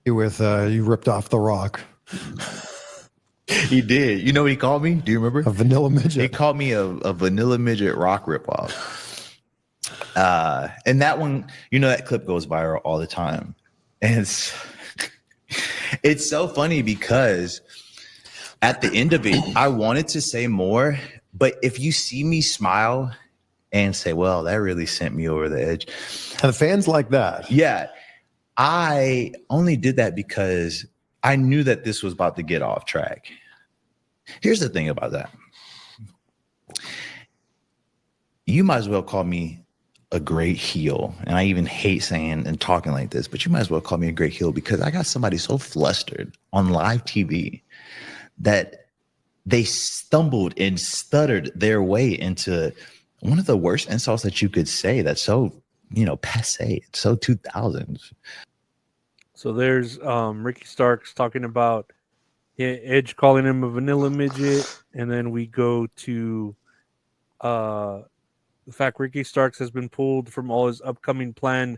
With you ripped off The Rock, He did. You know what he called me? Do you remember? a vanilla He midget. called me a vanilla midget rock ripoff. And that one, that clip goes viral all the time. And it's so funny because at the end of it, I wanted to say more, but if you see me smile and say, well, that really sent me over the edge. And the fans like that. Yeah. I only did that because I knew that this was about to get off track. Here's the thing about that. You might as well call me a great heel. And I even hate saying and talking like this, but you might as well call me a great heel because I got somebody so flustered on live TV that they stumbled and stuttered their way into one of the worst insults that you could say. That's so, passe. It's so 2000s. So there's Ricky Starks talking about Edge calling him a vanilla midget, and then we go to the fact Ricky Starks has been pulled from all his upcoming planned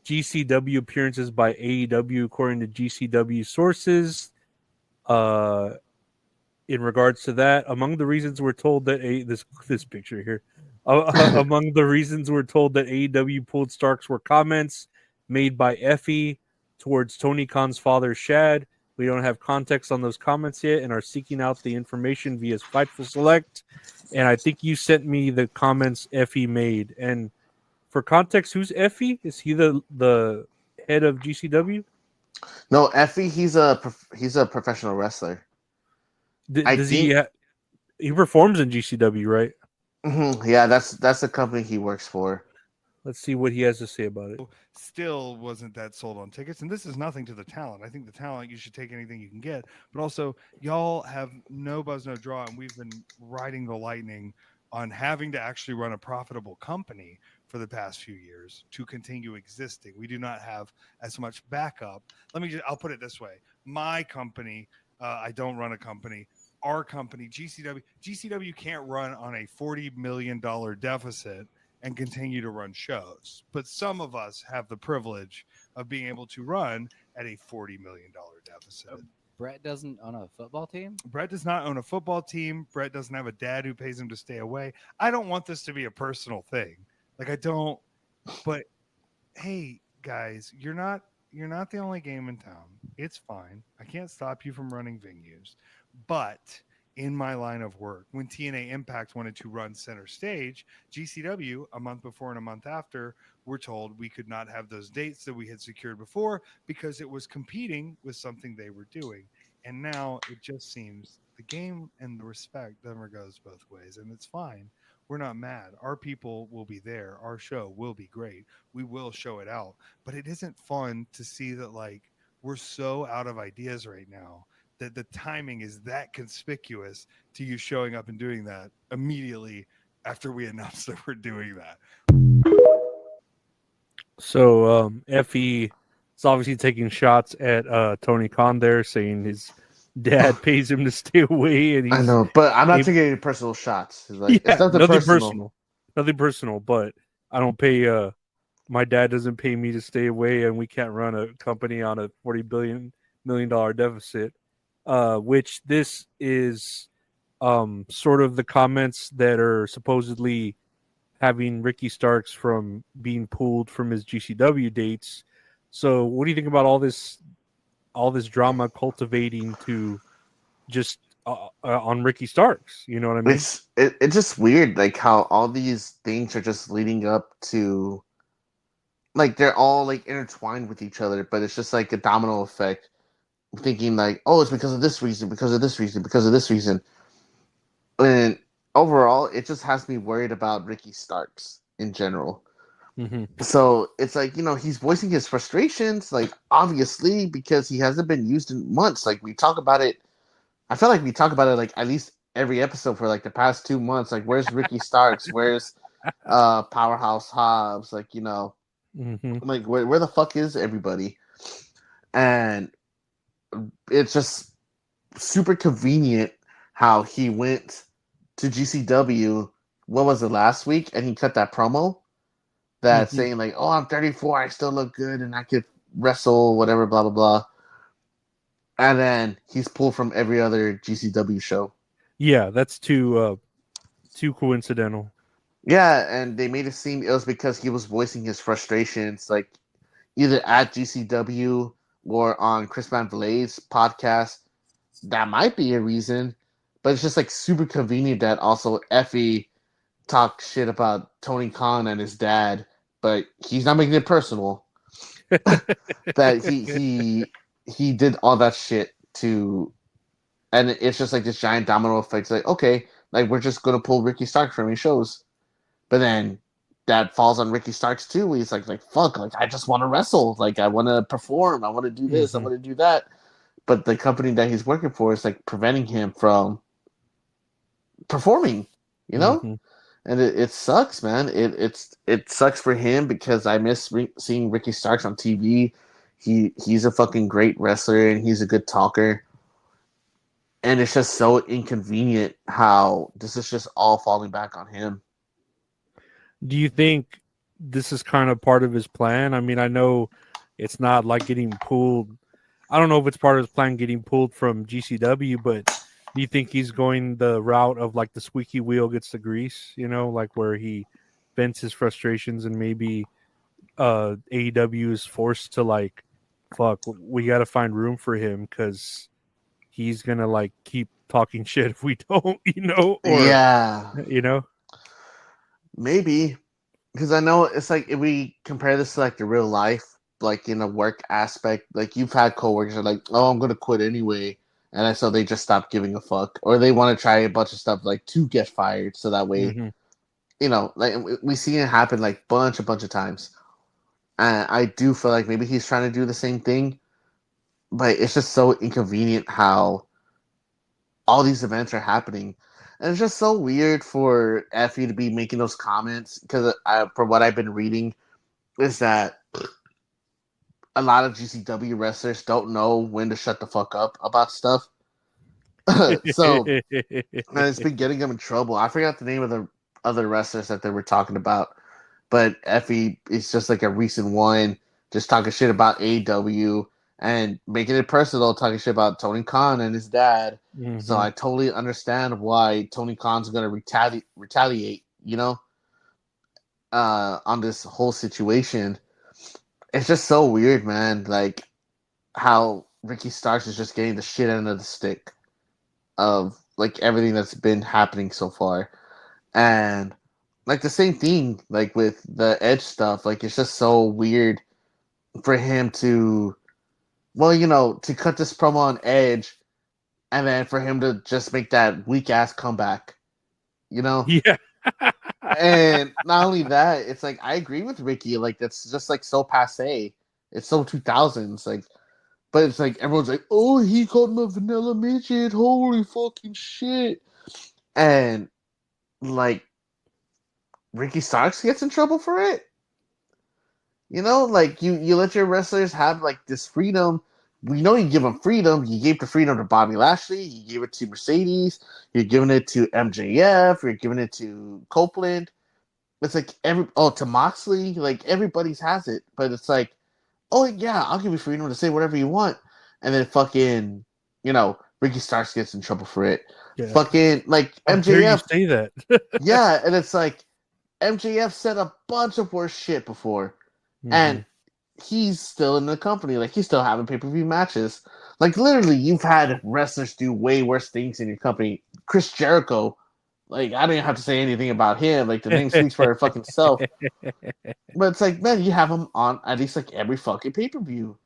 GCW appearances by AEW, according to GCW sources. In regards to that, among the reasons we're told that this picture here, among the reasons we're told that AEW pulled Starks were comments made by Effie towards Tony Khan's father, Shad. We don't have context on those comments yet and are seeking out the information via Fightful Select. And I think you sent me the comments Effie made. And for context, who's Effie? Is he the head of GCW? No, Effie, he's a professional wrestler. I Does think he performs in GCW, right? Yeah, that's the company he works for. Let's see what he has to say about it. Still wasn't that sold on tickets. And this is nothing to the talent. I think the talent, you should take anything you can get. But also, y'all have no buzz, no draw. And we've been riding the lightning on having to actually run a profitable company for the past few years to continue existing. We do not have as much backup. I'll put it this way. My company, I don't run a company. Our company, GCW can't run on a $40 million deficit and continue to run shows. But some of us have the privilege of being able to run at a $40 million deficit. Brett doesn't own a football team? Brett does not own a football team. Brett doesn't have a dad who pays him to stay away. I don't want this to be a personal thing. Like, I don't, but hey, guys, you're not the only game in town. It's fine. I can't stop you from running venues. But in my line of work, when TNA Impact wanted to run center stage, GCW, a month before and a month after, were told we could not have those dates that we had secured before because it was competing with something they were doing. And now it just seems the game and the respect never goes both ways, and it's fine. We're not mad. Our people will be there. Our show will be great. We will show it out. But it isn't fun to see that, like, we're so out of ideas right now that the timing is that conspicuous to you showing up and doing that immediately after we announced that we're doing that. So Effie is obviously taking shots at Tony Khan there, saying his dad pays him to stay away, and I know, but I'm not taking any personal shots. Like, yeah, it's nothing personal. Nothing personal, but I don't pay. My dad doesn't pay me to stay away, and we can't run a company on a $40 million deficit. Which this is sort of the comments that are supposedly having Ricky Starks from being pulled from his GCW dates. So what do you think about all this drama cultivating to just on Ricky Starks? You know what I mean? It's just weird, like how all these things are just leading up to, like, they're all like intertwined with each other, but it's just like a domino effect. Thinking like, oh, it's because of this reason, because of this reason, because of this reason. And overall, it just has me worried about Ricky Starks in general. Mm-hmm. So it's like, he's voicing his frustrations, like, obviously, because he hasn't been used in months. Like, we talk about it. I feel like we talk about it like at least every episode for like the past 2 months. Like, where's Ricky Starks? Where's Powerhouse Hobbs? Like, Mm-hmm. like where the fuck is everybody? And it's just super convenient how he went to GCW. What was it, last week? And he cut that promo that saying like, "Oh, I'm 34, I still look good, and I could wrestle, whatever, blah blah blah." And then he's pulled from every other GCW show. Yeah, that's too coincidental. Yeah, and they made it seem it was because he was voicing his frustrations, like either at GCW or on Chris Van Vliet's podcast. That might be a reason, but it's just like super convenient that also Effie talked shit about Tony Khan and his dad, but he's not making it personal. That he did all that shit to, and it's just like this giant domino effect. It's like, okay, like we're just gonna pull Ricky Starks from his shows, but then that falls on Ricky Starks too. He's like fuck, like I just want to wrestle, like I want to perform, I want to do this, I want to do that, but the company that he's working for is like preventing him from performing, and it sucks, man. It sucks for him because I miss seeing Ricky Starks on TV. He's a fucking great wrestler and he's a good talker, and it's just so inconvenient how this is just all falling back on him. Do you think this is kind of part of his plan? I mean, I know it's not like getting pulled. I don't know if it's part of his plan getting pulled from GCW, but do you think he's going the route of like the squeaky wheel gets the grease, like where he vents his frustrations and maybe AEW is forced to like, fuck, we got to find room for him because he's going to like keep talking shit if we don't, Maybe, because I know it's like if we compare this to like the real life, like in a work aspect, like you've had coworkers that are like, oh, I'm gonna quit anyway, and so they just stop giving a fuck, or they want to try a bunch of stuff like to get fired, so that way like we see it happen like bunch of times. And I do feel like maybe he's trying to do the same thing, but it's just so inconvenient how all these events are happening. And it's just so weird for Effie to be making those comments because from what I've been reading, is that a lot of GCW wrestlers don't know when to shut the fuck up about stuff. So and it's been getting them in trouble. I forgot the name of the other wrestlers that they were talking about, but Effie is just like a recent one, just talking shit about AEW and making it personal, talking shit about Tony Khan and his dad. Mm-hmm. So I totally understand why Tony Khan's going to retaliate, on this whole situation. It's just so weird, man. Like how Ricky Starks is just getting the shit end of the stick of like everything that's been happening so far. And like the same thing, like with the Edge stuff, like it's just so weird for him to, to cut this promo on Edge, and then for him to just make that weak ass comeback, Yeah. And not only that, it's like I agree with Ricky, like that's just like so passe. It's so 2000s, like, but it's like everyone's like, oh, he called him a vanilla midget, holy fucking shit, and like Ricky Starks gets in trouble for it. Like you let your wrestlers have like this freedom. We know you give them freedom. You gave the freedom to Bobby Lashley. You gave it to Mercedes. You're giving it to MJF. You're giving it to Copeland. It's like to Moxley. Like everybody's has it, but it's like, oh yeah, I'll give you freedom to say whatever you want, and then fucking, Ricky Starks gets in trouble for it. Yeah. Fucking like How dare you MJF. say that? Yeah, and it's like MJF said a bunch of worse shit before, and he's still in the company. Like he's still having pay-per-view matches. Like literally, you've had wrestlers do way worse things in your company. Chris Jericho, like I didn't have to say anything about him. Like the name speaks for fucking self. But it's like, man, you have him on at least like every fucking pay-per-view,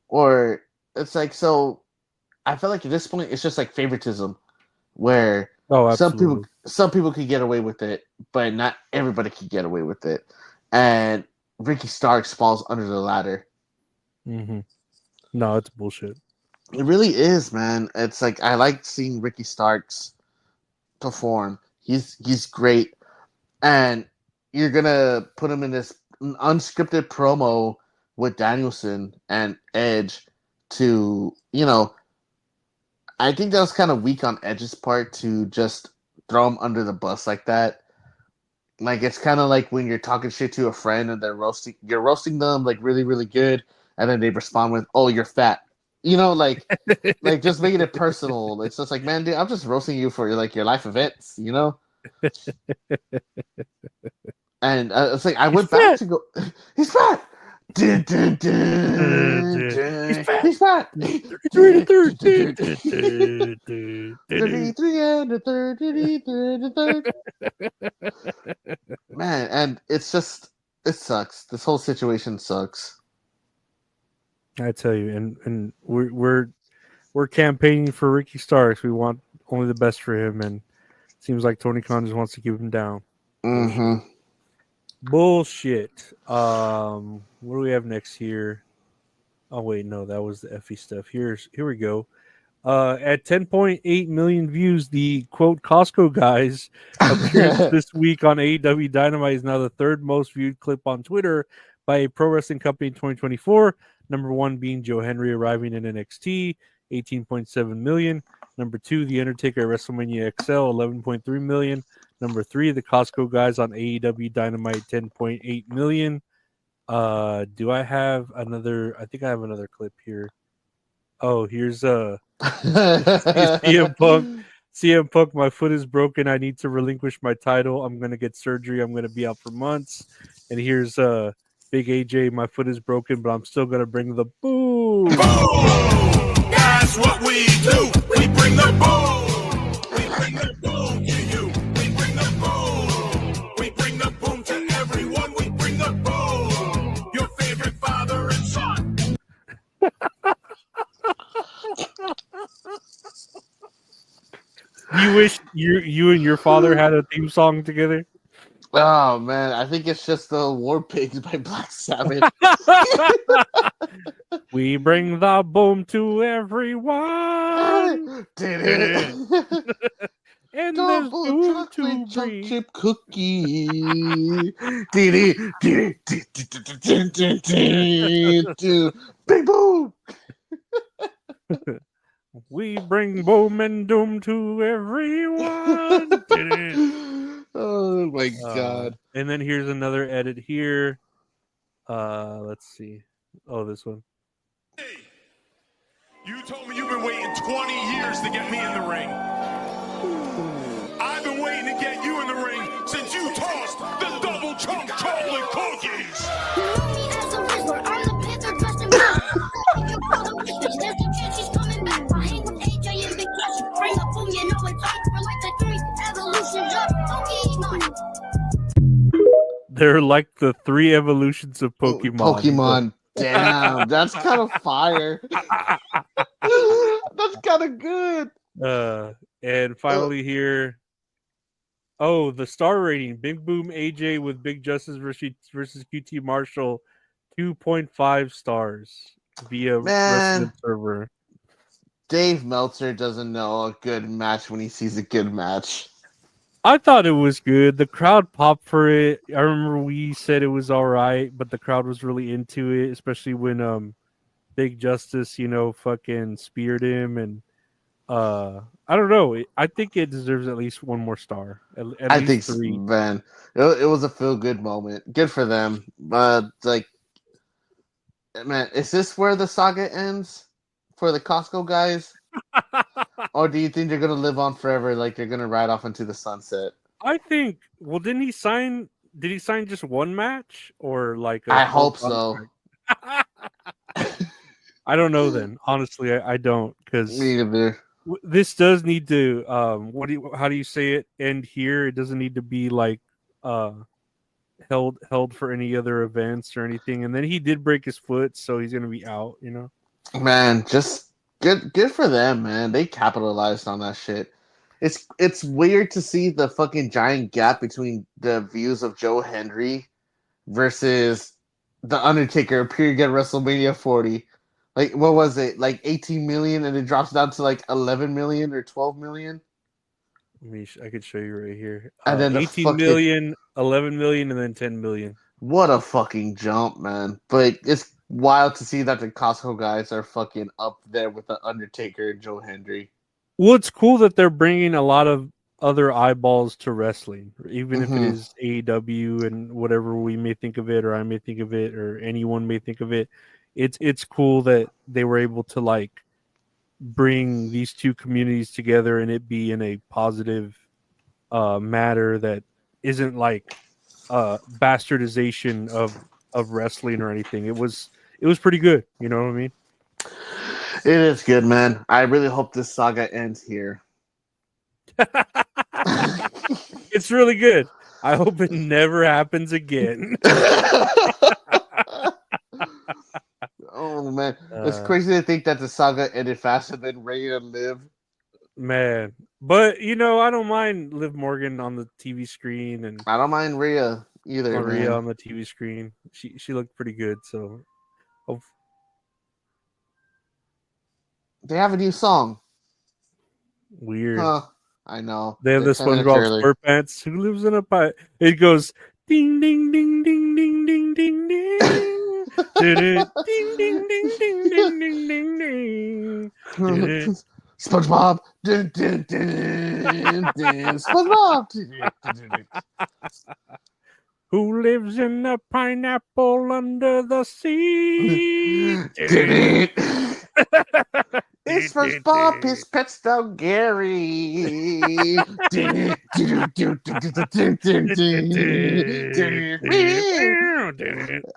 or it's like so. I feel like at this point it's just like favoritism, where absolutely. some people could get away with it, but not everybody could get away with it, and Ricky Starks falls under the ladder. Mm-hmm. No, it's bullshit. It really is, man. It's like I like seeing Ricky Starks perform. He's great, and you're gonna put him in this unscripted promo with Danielson and Edge to, I think that was kind of weak on Edge's part to just throw him under the bus like that. Like it's kind of like when you're talking shit to a friend and you're roasting them like really, really good, and then they respond with, "Oh, you're fat," like just making it personal. It's just like, man, dude, I'm just roasting you for like your life events, And it's like I went back to go, he's fat. Dun, dun, dun, dun. He's fat. 33 and a third. Man, and it's just it sucks. This whole situation sucks. I tell you, and we're campaigning for Ricky Starks. We want only the best for him, and it seems like Tony Khan just wants to keep him down. Mm-hmm. Bullshit. What do we have next here? Oh wait, no, that was the Effie stuff. Here we go. At 10.8 million views, the quote Costco guys appearance this week on AEW Dynamite is now the third most viewed clip on Twitter by a pro wrestling company in 2024. Number one being Joe Henry arriving in NXT, 18.7 million. Number two, The Undertaker at WrestleMania XL, 11.3 million. Number three, the Costco guys on AEW Dynamite, 10.8 million. Do I have another? I think I have another clip here. Oh, here's CM Punk. CM Punk, my foot is broken. I need to relinquish my title. I'm gonna get surgery. I'm gonna be out for months. And here's Big AJ. My foot is broken, but I'm still gonna bring the boom. Boom! That's what we do. We bring the boom. We bring the boom to you. We bring the boom. We bring the boom to everyone. We bring the boom. Your favorite father and son. You wish you and your father had a theme song together? Oh man, I think it's just the War Pigs by Black Sabbath. We bring the boom to everyone. Did it? And there's Double boom to chocolate chunk bring. chip cookie. Did it? Did it? Big boom. We bring boom and doom to everyone. Oh my god. And then here's another edit here. Let's see. Oh, this one. Hey, you told me you've been waiting 20 years to get me in the ring. I've been waiting to get you in the ring since you tossed the double chunk chocolate cookies. They're like the 3 evolutions of Pokemon. Pokemon. Damn, that's kind of fire. That's kind of good. And finally here. Oh, the star rating. Big Boom AJ with Big Justice versus QT Marshall. 2.5 stars via Wrestling Observer. Dave Meltzer doesn't know a good match when he sees a good match. I thought it was good. The crowd popped for it. I remember we said it was all right, but the crowd was really into it, especially when Big Justice, fucking speared him, and I don't know. I think it deserves at least 1 more star. At I least think 3. man, it was a feel good moment. Good for them. But man, is this where the saga ends for the Costco guys? Or do you think they're gonna live on forever, like they're gonna ride off into the sunset? I think. Well, didn't he sign? Did he sign just 1 match, or like? I hope so. I don't know. Then honestly, I don't, because Me either. this does need to. How do you say it? End here. It doesn't need to be like held for any other events or anything. And then he did break his foot, so he's gonna be out. Man, just good for them, man. They capitalized on that shit. It's weird to see the fucking giant gap between the views of Joe Hendry versus the Undertaker appearing at WrestleMania 40. Like, what was it? Like 18 million, and it drops down to like 11 million or 12 million. I could show you right here. And then 18 million, 11 million, and then 10 million. What a fucking jump, man. But it's wild to see that the Costco guys are fucking up there with the Undertaker and Joe Hendry. Well, it's cool that they're bringing a lot of other eyeballs to wrestling, even if it is AEW and whatever we may think of it, or I may think of it, or anyone may think of it. It's cool that they were able to like bring these 2 communities together and it be in a positive matter that isn't like bastardization of wrestling or anything. It was pretty good. You know what I mean? It is good, man. I really hope this saga ends here. It's really good. I hope it never happens again. Oh man, it's crazy to think that the saga ended faster than Ray and Liv. Man, but I don't mind Liv Morgan on the TV screen, and I don't mind Rhea either. Rhea Man. on the TV screen. She looked pretty good. So, they have a new song. Weird. Huh? I know. They have the SpongeBob SquarePants. Who lives in a pipe? It goes ding ding ding ding ding ding ding ding. Ding ding ding ding ding ding ding ding. SpongeBob. Dun, dun, dun, dun. SpongeBob. Who lives in a pineapple under the sea? It's SpongeBob, his pet's dog Gary.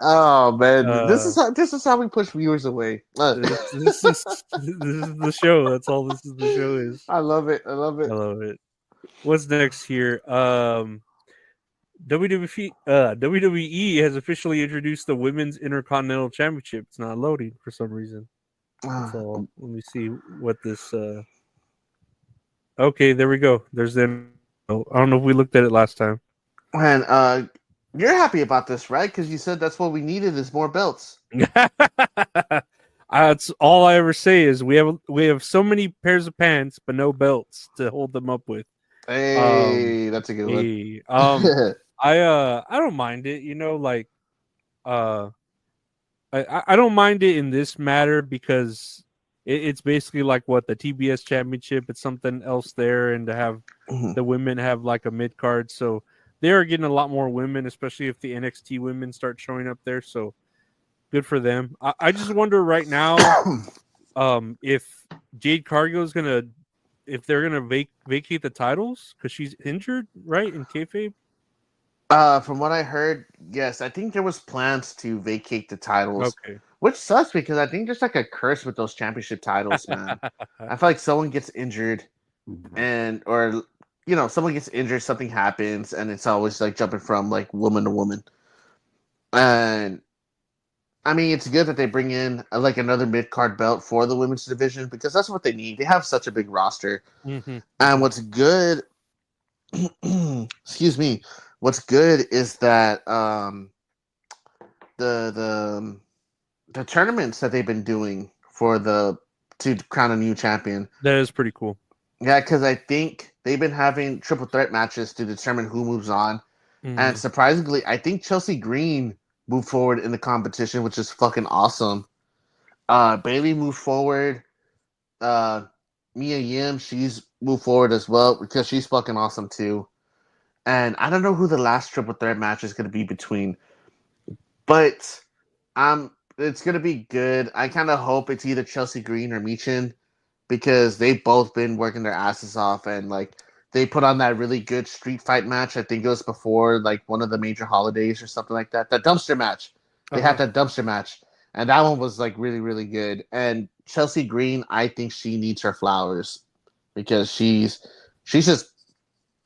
Oh man, this is how we push viewers away. This is the show. That's all the show is. I love it. I love it. What's next here? WWE has officially introduced the Women's Intercontinental Championship. It's not loading for some reason. So let me see what this. Okay, there we go. There's the. I don't know if we looked at it last time. Man, you're happy about this, right? Because you said that's what we needed is more belts. That's all I ever say is we have so many pairs of pants, but no belts to hold them up with. Hey, that's a good one. Hey, I don't mind it, like I don't mind it in this matter because it's basically like what the TBS championship, it's something else there, and to have Mhm. the women have like a mid card, so they are getting a lot more women, especially if the NXT women start showing up there. So good for them. I just wonder right now, if Jade Cargill is if they're gonna vacate the titles because she's injured, right, in kayfabe. From what I heard, yes, I think there was plans to vacate the titles, Okay. which sucks because I think there's like a curse with those championship titles, man. I feel like someone gets injured, or someone gets injured, something happens, and it's always like jumping from like woman to woman. And I mean, it's good that they bring in like another mid card belt for the women's division because that's what they need. They have such a big roster, Mm-hmm. and what's good, excuse me, what's good is that the the tournaments that they've been doing to crown a new champion. That is pretty cool. Yeah, because I think they've been having triple threat matches to determine who moves on. Mhm. And surprisingly, I think Chelsea Green moved forward in the competition, which is fucking awesome. Bailey moved forward. Mia Yim, she's moved forward as well because she's fucking awesome too. And I don't know who the last triple threat match is going to be between, but it's going to be good. I kind of hope it's either Chelsea Green or Michin because they've both been working their asses off and like they put on that really good street fight match. I think it was before like one of the major holidays or something like that. That dumpster match. They had that dumpster match. And that one was like really, really good. And Chelsea Green, I think she needs her flowers because she's just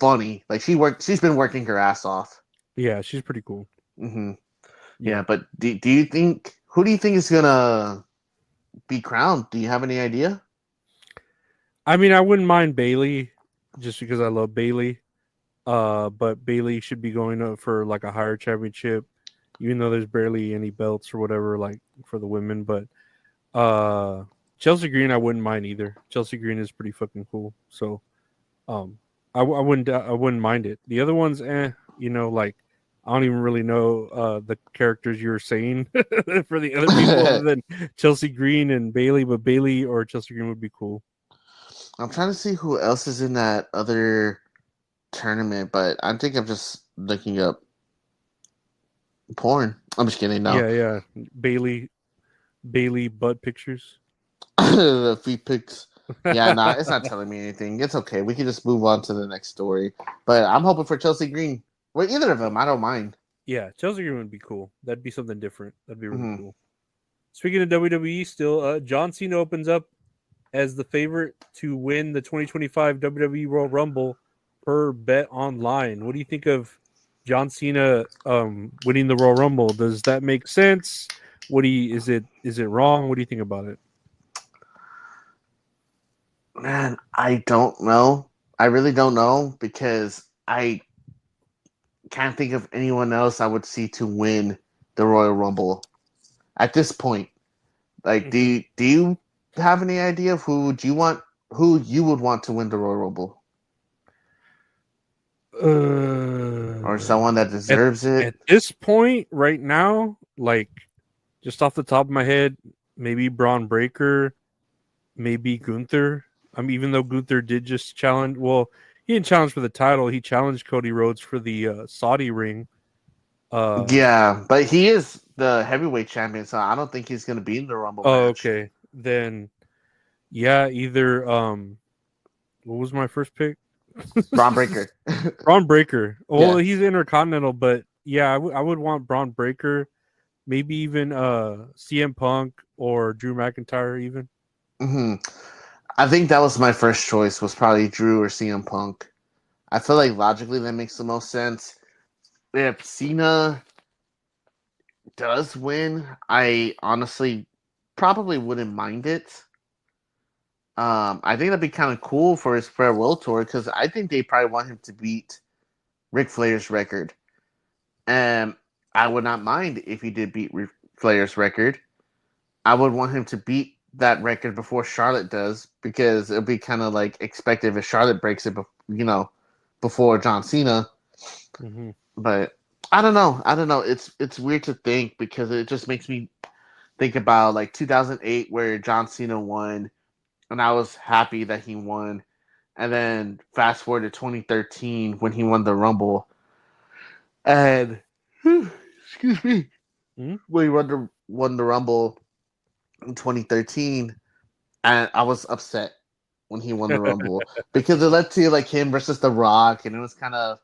funny. Like she's been working her ass off. Yeah, she's pretty cool. Mm-hmm. Yeah, but do you think who do you think is gonna be crowned? Do you have any idea? I mean, I wouldn't mind Bailey just because I love Bailey. But Bailey should be going up for like a higher championship, even though there's barely any belts or whatever, like for the women. But Chelsea Green, I wouldn't mind either. Chelsea Green is pretty fucking cool. So, I wouldn't mind it. The other ones, like I don't even really know the characters you were saying for the other people other than Chelsea Green and Bailey, but Bailey or Chelsea Green would be cool. I'm trying to see who else is in that other tournament, but I think I'm just looking up porn. I'm just kidding. No, Yeah. Bailey butt pictures. the feet pics. Yeah, no, it's not telling me anything. It's okay. We can just move on to the next story. But I'm hoping for Chelsea Green. Well, either of them, I don't mind. Yeah, Chelsea Green would be cool. That'd be something different. That'd be really Mhm. cool. Speaking of WWE, still, John Cena opens up as the favorite to win the 2025 WWE Royal Rumble per Bet Online. What do you think of John Cena winning the Royal Rumble? Does that make sense? Is it wrong? What do you think about it? Man, I don't know. I really don't know because I can't think of anyone else I would see to win the Royal Rumble at this point. Like, do you have any idea of who you would want to win the Royal Rumble? Or someone that deserves it? At this point, right now, like just off the top of my head, maybe Braun Breaker, maybe Gunther. Even though Gunther did just challenge, well, he didn't challenge for the title. He challenged Cody Rhodes for the Saudi ring. Yeah, but he is the heavyweight champion, so I don't think he's going to be in the Rumble match. Okay. Then, yeah, either what was my first pick? Braun Breaker. Braun Breaker. Well, Yeah. he's Intercontinental, but yeah, I would want Braun Breaker, maybe even CM Punk or Drew McIntyre even. Mm-hmm. I think that was my first choice, was probably Drew or CM Punk. I feel like logically that makes the most sense. If Cena does win, I honestly probably wouldn't mind it. I think that'd be kind of cool for his farewell tour because I think they probably want him to beat Ric Flair's record. And I would not mind if he did beat Flair's record. I would want him to beat that record before Charlotte does, because it'll be kind of like expected if Charlotte breaks it, before John Cena. Mhm. But I don't know. It's weird to think, because it just makes me think about like 2008 where John Cena won, and I was happy that he won. And then fast forward to 2013 when he won the Rumble, and excuse me, when he won the Rumble in 2013, and I was upset when he won the Rumble because it led to like him versus The Rock, and it was kind of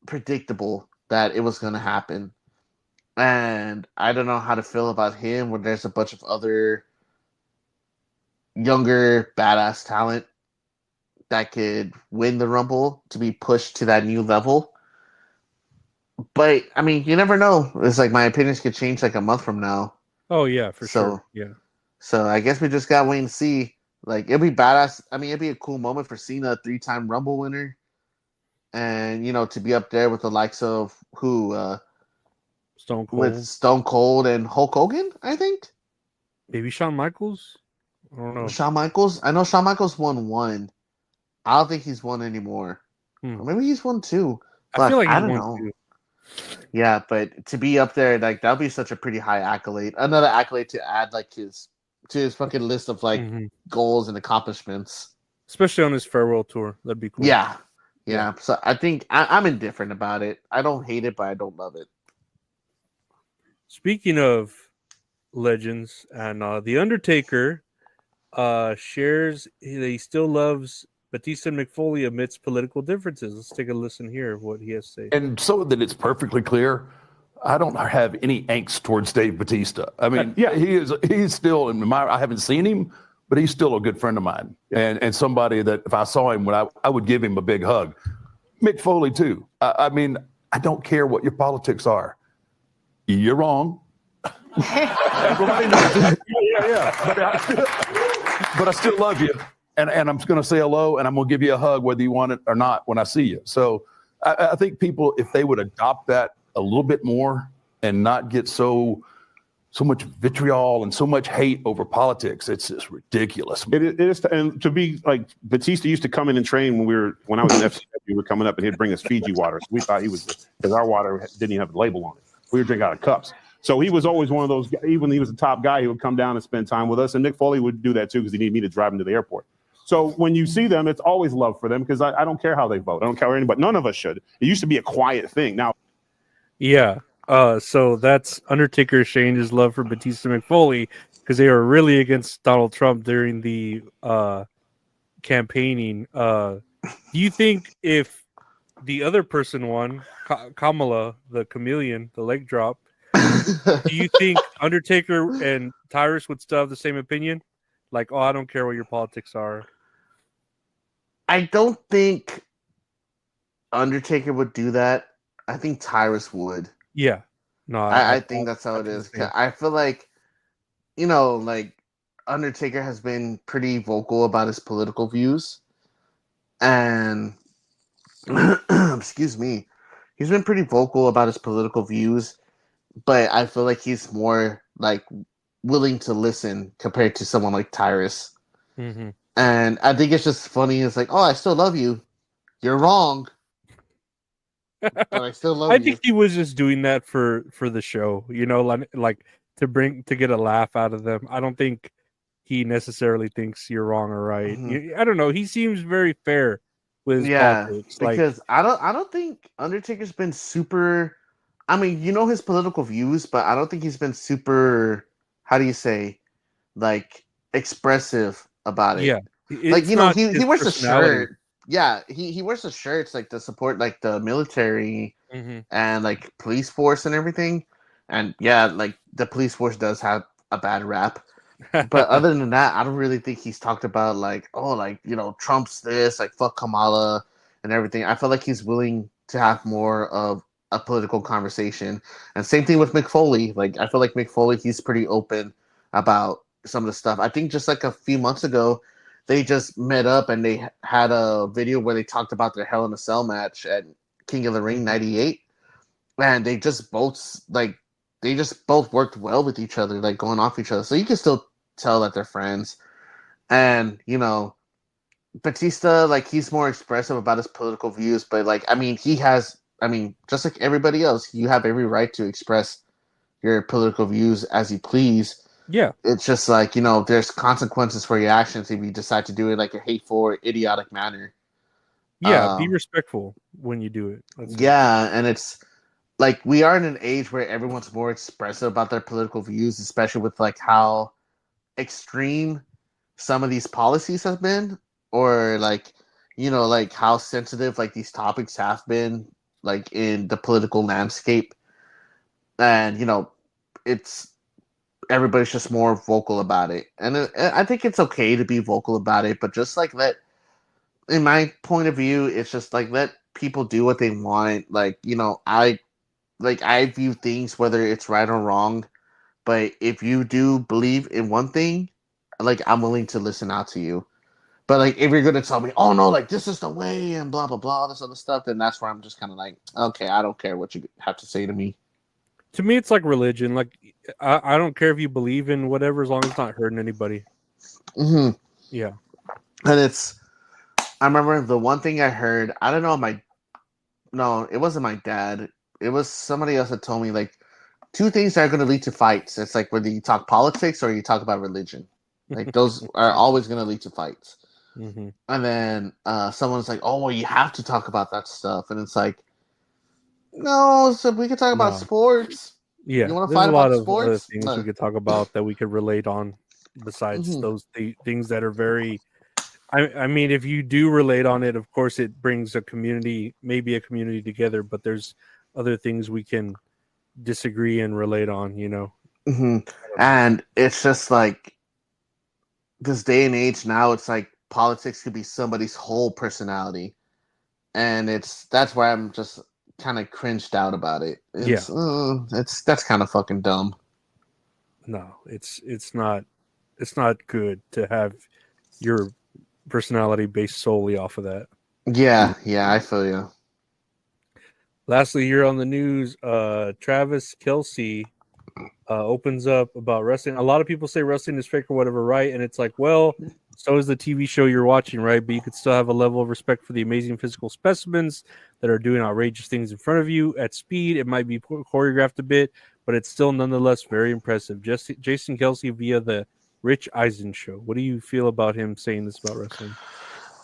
predictable that it was going to happen. And I don't know how to feel about him when there's a bunch of other younger badass talent that could win the Rumble to be pushed to that new level. But I mean, you never know. It's like my opinions could change like a month from now. Oh yeah, for So- sure. Yeah. So I guess we just gotta wait and see. Like, it'd be badass. I mean, it'd be a cool moment for Cena, a 3-time Rumble winner, and to be up there with the likes of Stone Cold. with Stone Cold and Hulk Hogan. I think Maybe Shawn Michaels. I don't know. Shawn Michaels. I know Shawn Michaels won one. I don't think he's won anymore. Or maybe he's won two. I feel like I he don't won know. too. Yeah, but to be up there, like, that'd be such a pretty high accolade. Another accolade to add like to his fucking list of like Mhm. goals and accomplishments. Especially on his farewell tour. That'd be cool. Yeah. So I think I'm indifferent about it. I don't hate it, but I don't love it. Speaking of legends, and the Undertaker shares that he still loves Batista and McFoley amidst political differences. Let's take a listen here of what he has to say. And so that it's perfectly clear, I don't have any angst towards Dave Batista. I mean, yeah, he's still in my, I haven't seen him, but he's still a good friend of mine. And somebody that if I saw him, I would give him a big hug. Mick Foley too. I mean, I don't care what your politics are. You're wrong. Everybody knows. But I still love you. And I'm just going to say hello, and I'm going to give you a hug whether you want it or not when I see you. So I think people, if they would adopt that a little bit more and not get so much vitriol and so much hate over politics, it's just ridiculous. It is, and to be like Batista used to come in and train when I was in FCW, we were coming up, and he'd bring us Fiji water. So we thought he was, because our water didn't even have a label on it. We would drink out of cups. So he was always one of those, even when he was a top guy, he would come down and spend time with us. And Mick Foley would do that too, because he needed me to drive him to the airport. So when you see them, it's always love for them, because I don't care how they vote. I don't care anybody. None of us should. It used to be a quiet thing. Now, Yeah. So that's Undertaker sharing his love for Batista and McFoley because they were really against Donald Trump during the campaigning. Do you think if the other person won, Kamala, the chameleon, the leg drop, do you think Undertaker and Tyrus would still have the same opinion? Like, oh, I don't care what your politics are. I don't think Undertaker would do that. I think Tyrus would. Yeah. No, I think that's how it is. I feel like, like Undertaker has been pretty vocal about his political views. And, excuse me, he's been pretty vocal about his political views. But I feel like he's more like willing to listen compared to someone like Tyrus. Mm-hmm. And I think it's just funny. It's like, oh, I still love you. You're wrong. But I still love you. I think he was just doing that for the show, like to get a laugh out of them. I don't think he necessarily thinks you're wrong or right. Mhm. I don't know. He seems very fair with his politics. Because I don't think Undertaker's been super. I mean, his political views, but I don't think he's been super. How do you say, like, expressive about it? Yeah, like he wears a personality. shirt. Yeah, he wears the shirts like to support like the military and like police force and everything. And yeah, like the police force does have a bad rap. But other than that, I don't really think he's talked about like, oh, like, Trump's this, like fuck Kamala and everything. I feel like he's willing to have more of a political conversation. And same thing with Mick Foley. Like I feel like Mick Foley, he's pretty open about some of the stuff. I think just like a few months ago, they just met up and they had a video where they talked about their Hell in a Cell match at King of the Ring '98. man, they just both worked well with each other, like going off each other. So you can still tell that they're friends. And Batista, like, he's more expressive about his political views, but like, I mean, just like everybody else, you have every right to express your political views as you please. Yeah. It's just like, there's consequences for your actions if you decide to do it like a hateful or idiotic manner. Yeah, be respectful when you do it. Yeah, and it's like we are in an age where everyone's more expressive about their political views, especially with like how extreme some of these policies have been, or like like how sensitive like these topics have been, like in the political landscape. And it's everybody's just more vocal about it, and I think it's okay to be vocal about it, but just like in my point of view, it's just like let people do what they want. Like I view things whether it's right or wrong, but if you do believe in one thing, like I'm willing to listen out to you. But like if you're gonna tell me, oh no, like this is the way and blah blah blah, this other stuff, then that's where I'm just kind of like, okay, I don't care what you have to say to me. To me, it's like religion. Like I don't care if you believe in whatever, as long as it's not hurting anybody. Mm-hmm. Yeah. And I remember the one thing I heard. I don't know no, it wasn't my dad. It was somebody else that told me like two things that are going to lead to fights. It's like whether you talk politics or you talk about religion. Like those are always going to lead to fights. Mm-hmm. And then someone's like, "Oh, well, you have to talk about that stuff," and it's like, no, so we can talk about sports. Yeah, you want to there's fight a lot about of sports? other things we could talk about that we could relate on, besides those things that are very. I mean, if you do relate on it, of course, it brings maybe a community together. But there's other things we can disagree and relate on. Mm-hmm. And it's just like this day and age now. It's like politics could be somebody's whole personality, and that's why I'm just kind of cringed out about it. That's kind of fucking dumb. No, it's not good to have your personality based solely off of that. Yeah, I feel you. Lastly, here on the news, Travis Kelce opens up about wrestling. A lot of people say wrestling is fake or whatever, right? And it's like, well, so is the TV show you're watching, right? But you could still have a level of respect for the amazing physical specimens that are doing outrageous things in front of you at speed. It might be choreographed a bit, but it's still nonetheless very impressive. Jason Kelce via the Rich Eisen show. What do you feel about him saying this about wrestling?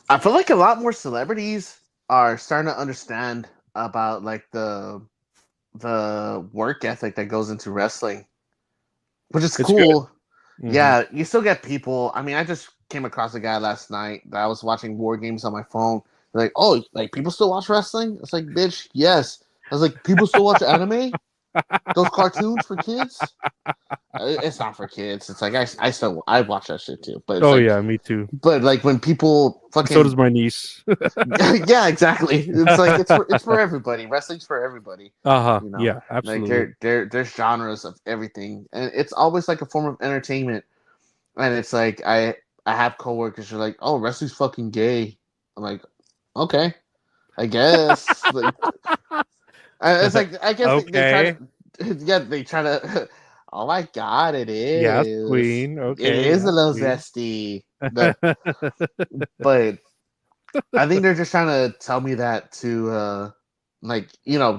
I feel like a lot more celebrities are starting to understand about like the work ethic that goes into wrestling, which is cool. Mm-hmm. Yeah, you still get people. I mean, I just came across a guy last night that I was watching WarGames on my phone. They're like, oh, like people still watch wrestling? It's like, bitch, yes. I was like, people still watch anime? Those cartoons for kids? It's not for kids. It's like I watch that shit too. But yeah, me too. But like when people fucking, so does my niece. Yeah, exactly. It's like it's for everybody. Wrestling's for everybody. Yeah, absolutely. Like there's genres of everything, and it's always like a form of entertainment. And it's like I have coworkers who are like, "Oh, wrestling's fucking gay." I'm like, okay, I guess. Like, it's like I guess okay. they try to. Oh my god, it is. Yes, queen. Okay, it is a little zesty, but I think they're just trying to tell me that to like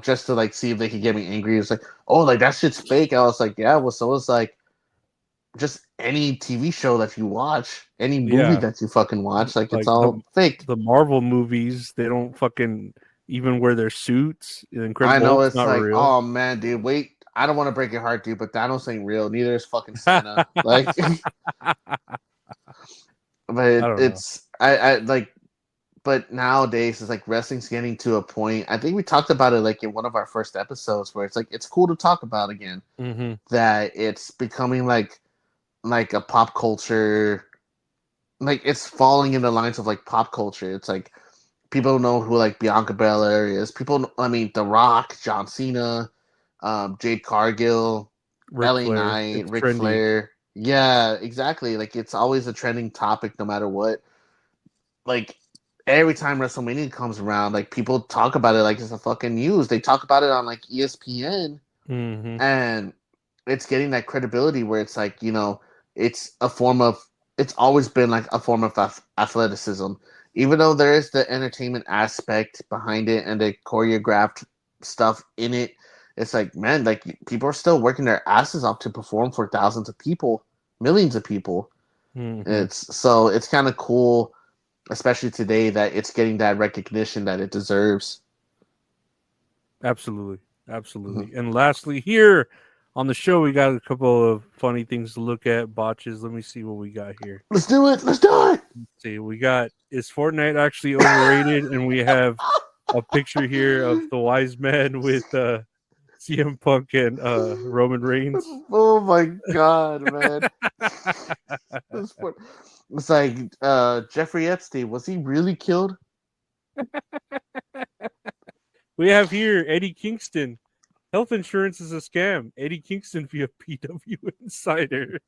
just to like see if they can get me angry. It's like, oh, like that shit's fake. I was like, yeah, well, so it's like just any TV show that you watch, any movie that you fucking watch, like it's all fake. The Marvel movies, they don't fucking even wear their suits. I know, it's not like, real. oh man, dude, wait. I don't want to break your heart, dude, but Thanos ain't real. Neither is fucking Santa. Like, but I like, but nowadays it's like wrestling's getting to a point. I think we talked about it like in one of our first episodes where it's like it's cool to talk about again. Mm-hmm. That it's becoming like a pop culture, like it's falling in the lines of like pop culture. It's like people know who like Bianca Belair is. People, I mean, The Rock, John Cena. Jade Cargill, LA Knight, Ric Flair. Yeah, exactly. Like it's always a trending topic no matter what. Like every time WrestleMania comes around, like people talk about it like it's a fucking news. They talk about it on like ESPN, and it's getting that credibility where it's like, you know, it's always been like a form of athleticism, even though there is the entertainment aspect behind it and the choreographed stuff in it. It's like, man, like people are still working their asses off to perform for thousands of people, millions of people. It's kind of cool, especially today, that it's getting that recognition that it deserves. Absolutely. And lastly, here on the show, we got a couple of funny things to look at. Botches. Let me see what we got here. Let's do it. Let's see. We got, is Fortnite actually overrated? And we have a picture here of the wise man with CM Punk and Roman Reigns. Oh my god, man. It's like Jeffrey Epstein. Was he really killed? We have here Eddie Kingston. Health insurance is a scam. Eddie Kingston via PW Insider.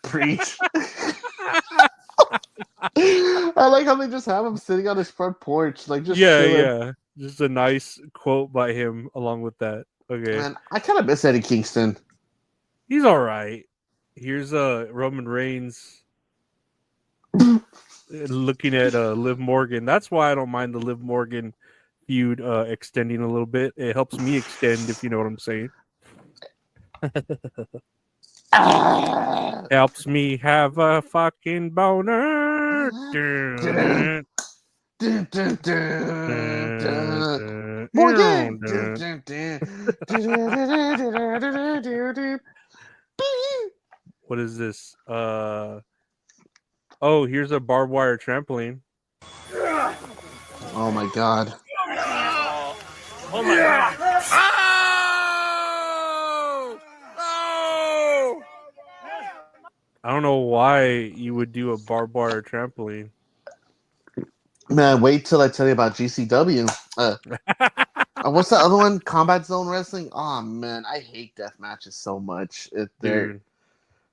Preach. I like how they just have him sitting on his front porch, like just chilling. Yeah. Just a nice quote by him along with that. Okay. Man, I kind of miss Eddie Kingston. He's all right. Here's Roman Reigns looking at Liv Morgan. That's why I don't mind the Liv Morgan feud extending a little bit. It helps me extend, if you know what I'm saying. Helps me have a fucking boner. Morgan. What is this? Oh, here's a barbed wire trampoline. Oh my god. Oh my god. I don't know why you would do a barbed wire trampoline. Man, wait till I tell you about GCW. What's the other one? Combat Zone Wrestling? Oh man, I hate death matches so much. They're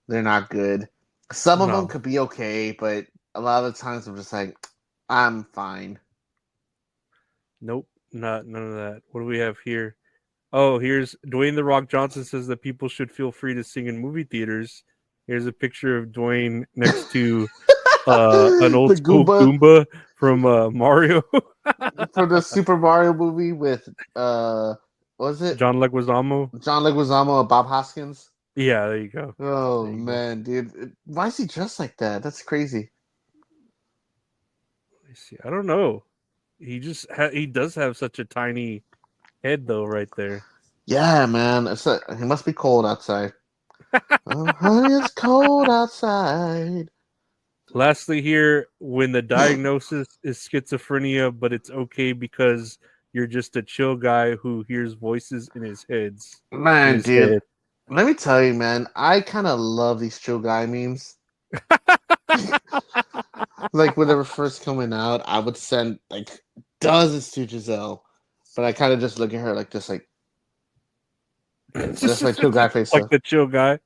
not good. Some of them could be okay, but a lot of the times I'm just like, I'm fine. Nope, none of that. What do we have here? Oh, here's Dwayne "The Rock" Johnson says that people should feel free to sing in movie theaters. Here's a picture of Dwayne next to an old school Goomba from Mario. For the Super Mario movie with what was it? John Leguizamo and Bob Hoskins. Yeah, there you go. Oh man, dude, why is he dressed like that? That's crazy. Let me see. I don't know. He just he does have such a tiny head though, right there. Yeah, man. It must be cold outside. Oh, honey, it's cold outside. Lastly, here, when the diagnosis is schizophrenia, but it's okay because you're just a chill guy who hears voices in his heads. Man, dude, let me tell you, man, I kind of love these chill guy memes. Like when they were first coming out, I would send like dozens to Giselle, but I kind of just look at her like this, like just like chill guy face, like the chill guy.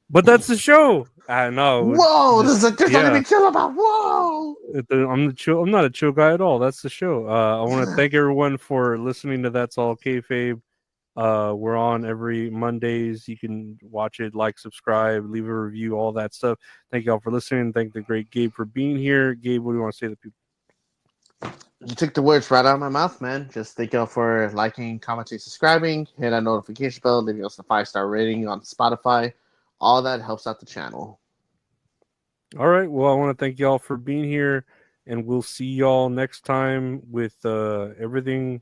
But that's the show. I know. Whoa, there's nothing to be chill about. Whoa, I'm not a chill guy at all. That's the show. I want to thank everyone for listening to That's All Kayfabe. We're on every Mondays. You can watch it, like, subscribe, leave a review, all that stuff. Thank you all for listening. Thank the great Gabe for being here. Gabe, what do you want to say to people? You took the words right out of my mouth, man. Just thank y'all for liking, commenting, subscribing, hit that notification bell, leaving us a 5-star rating on Spotify. All that helps out the channel. All right. Well, I want to thank y'all for being here, and we'll see y'all next time with everything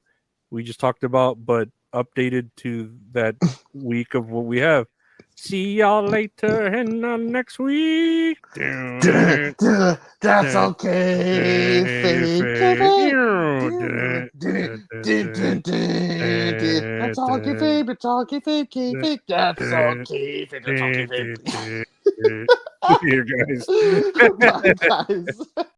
we just talked about, but updated to that week of what we have. See y'all later and next week. That's okay. That's all kayfabe. It's all kayfabe. Kayfabe. That's all kayfabe. It's all kayfabe. Here, guys. Bye, guys.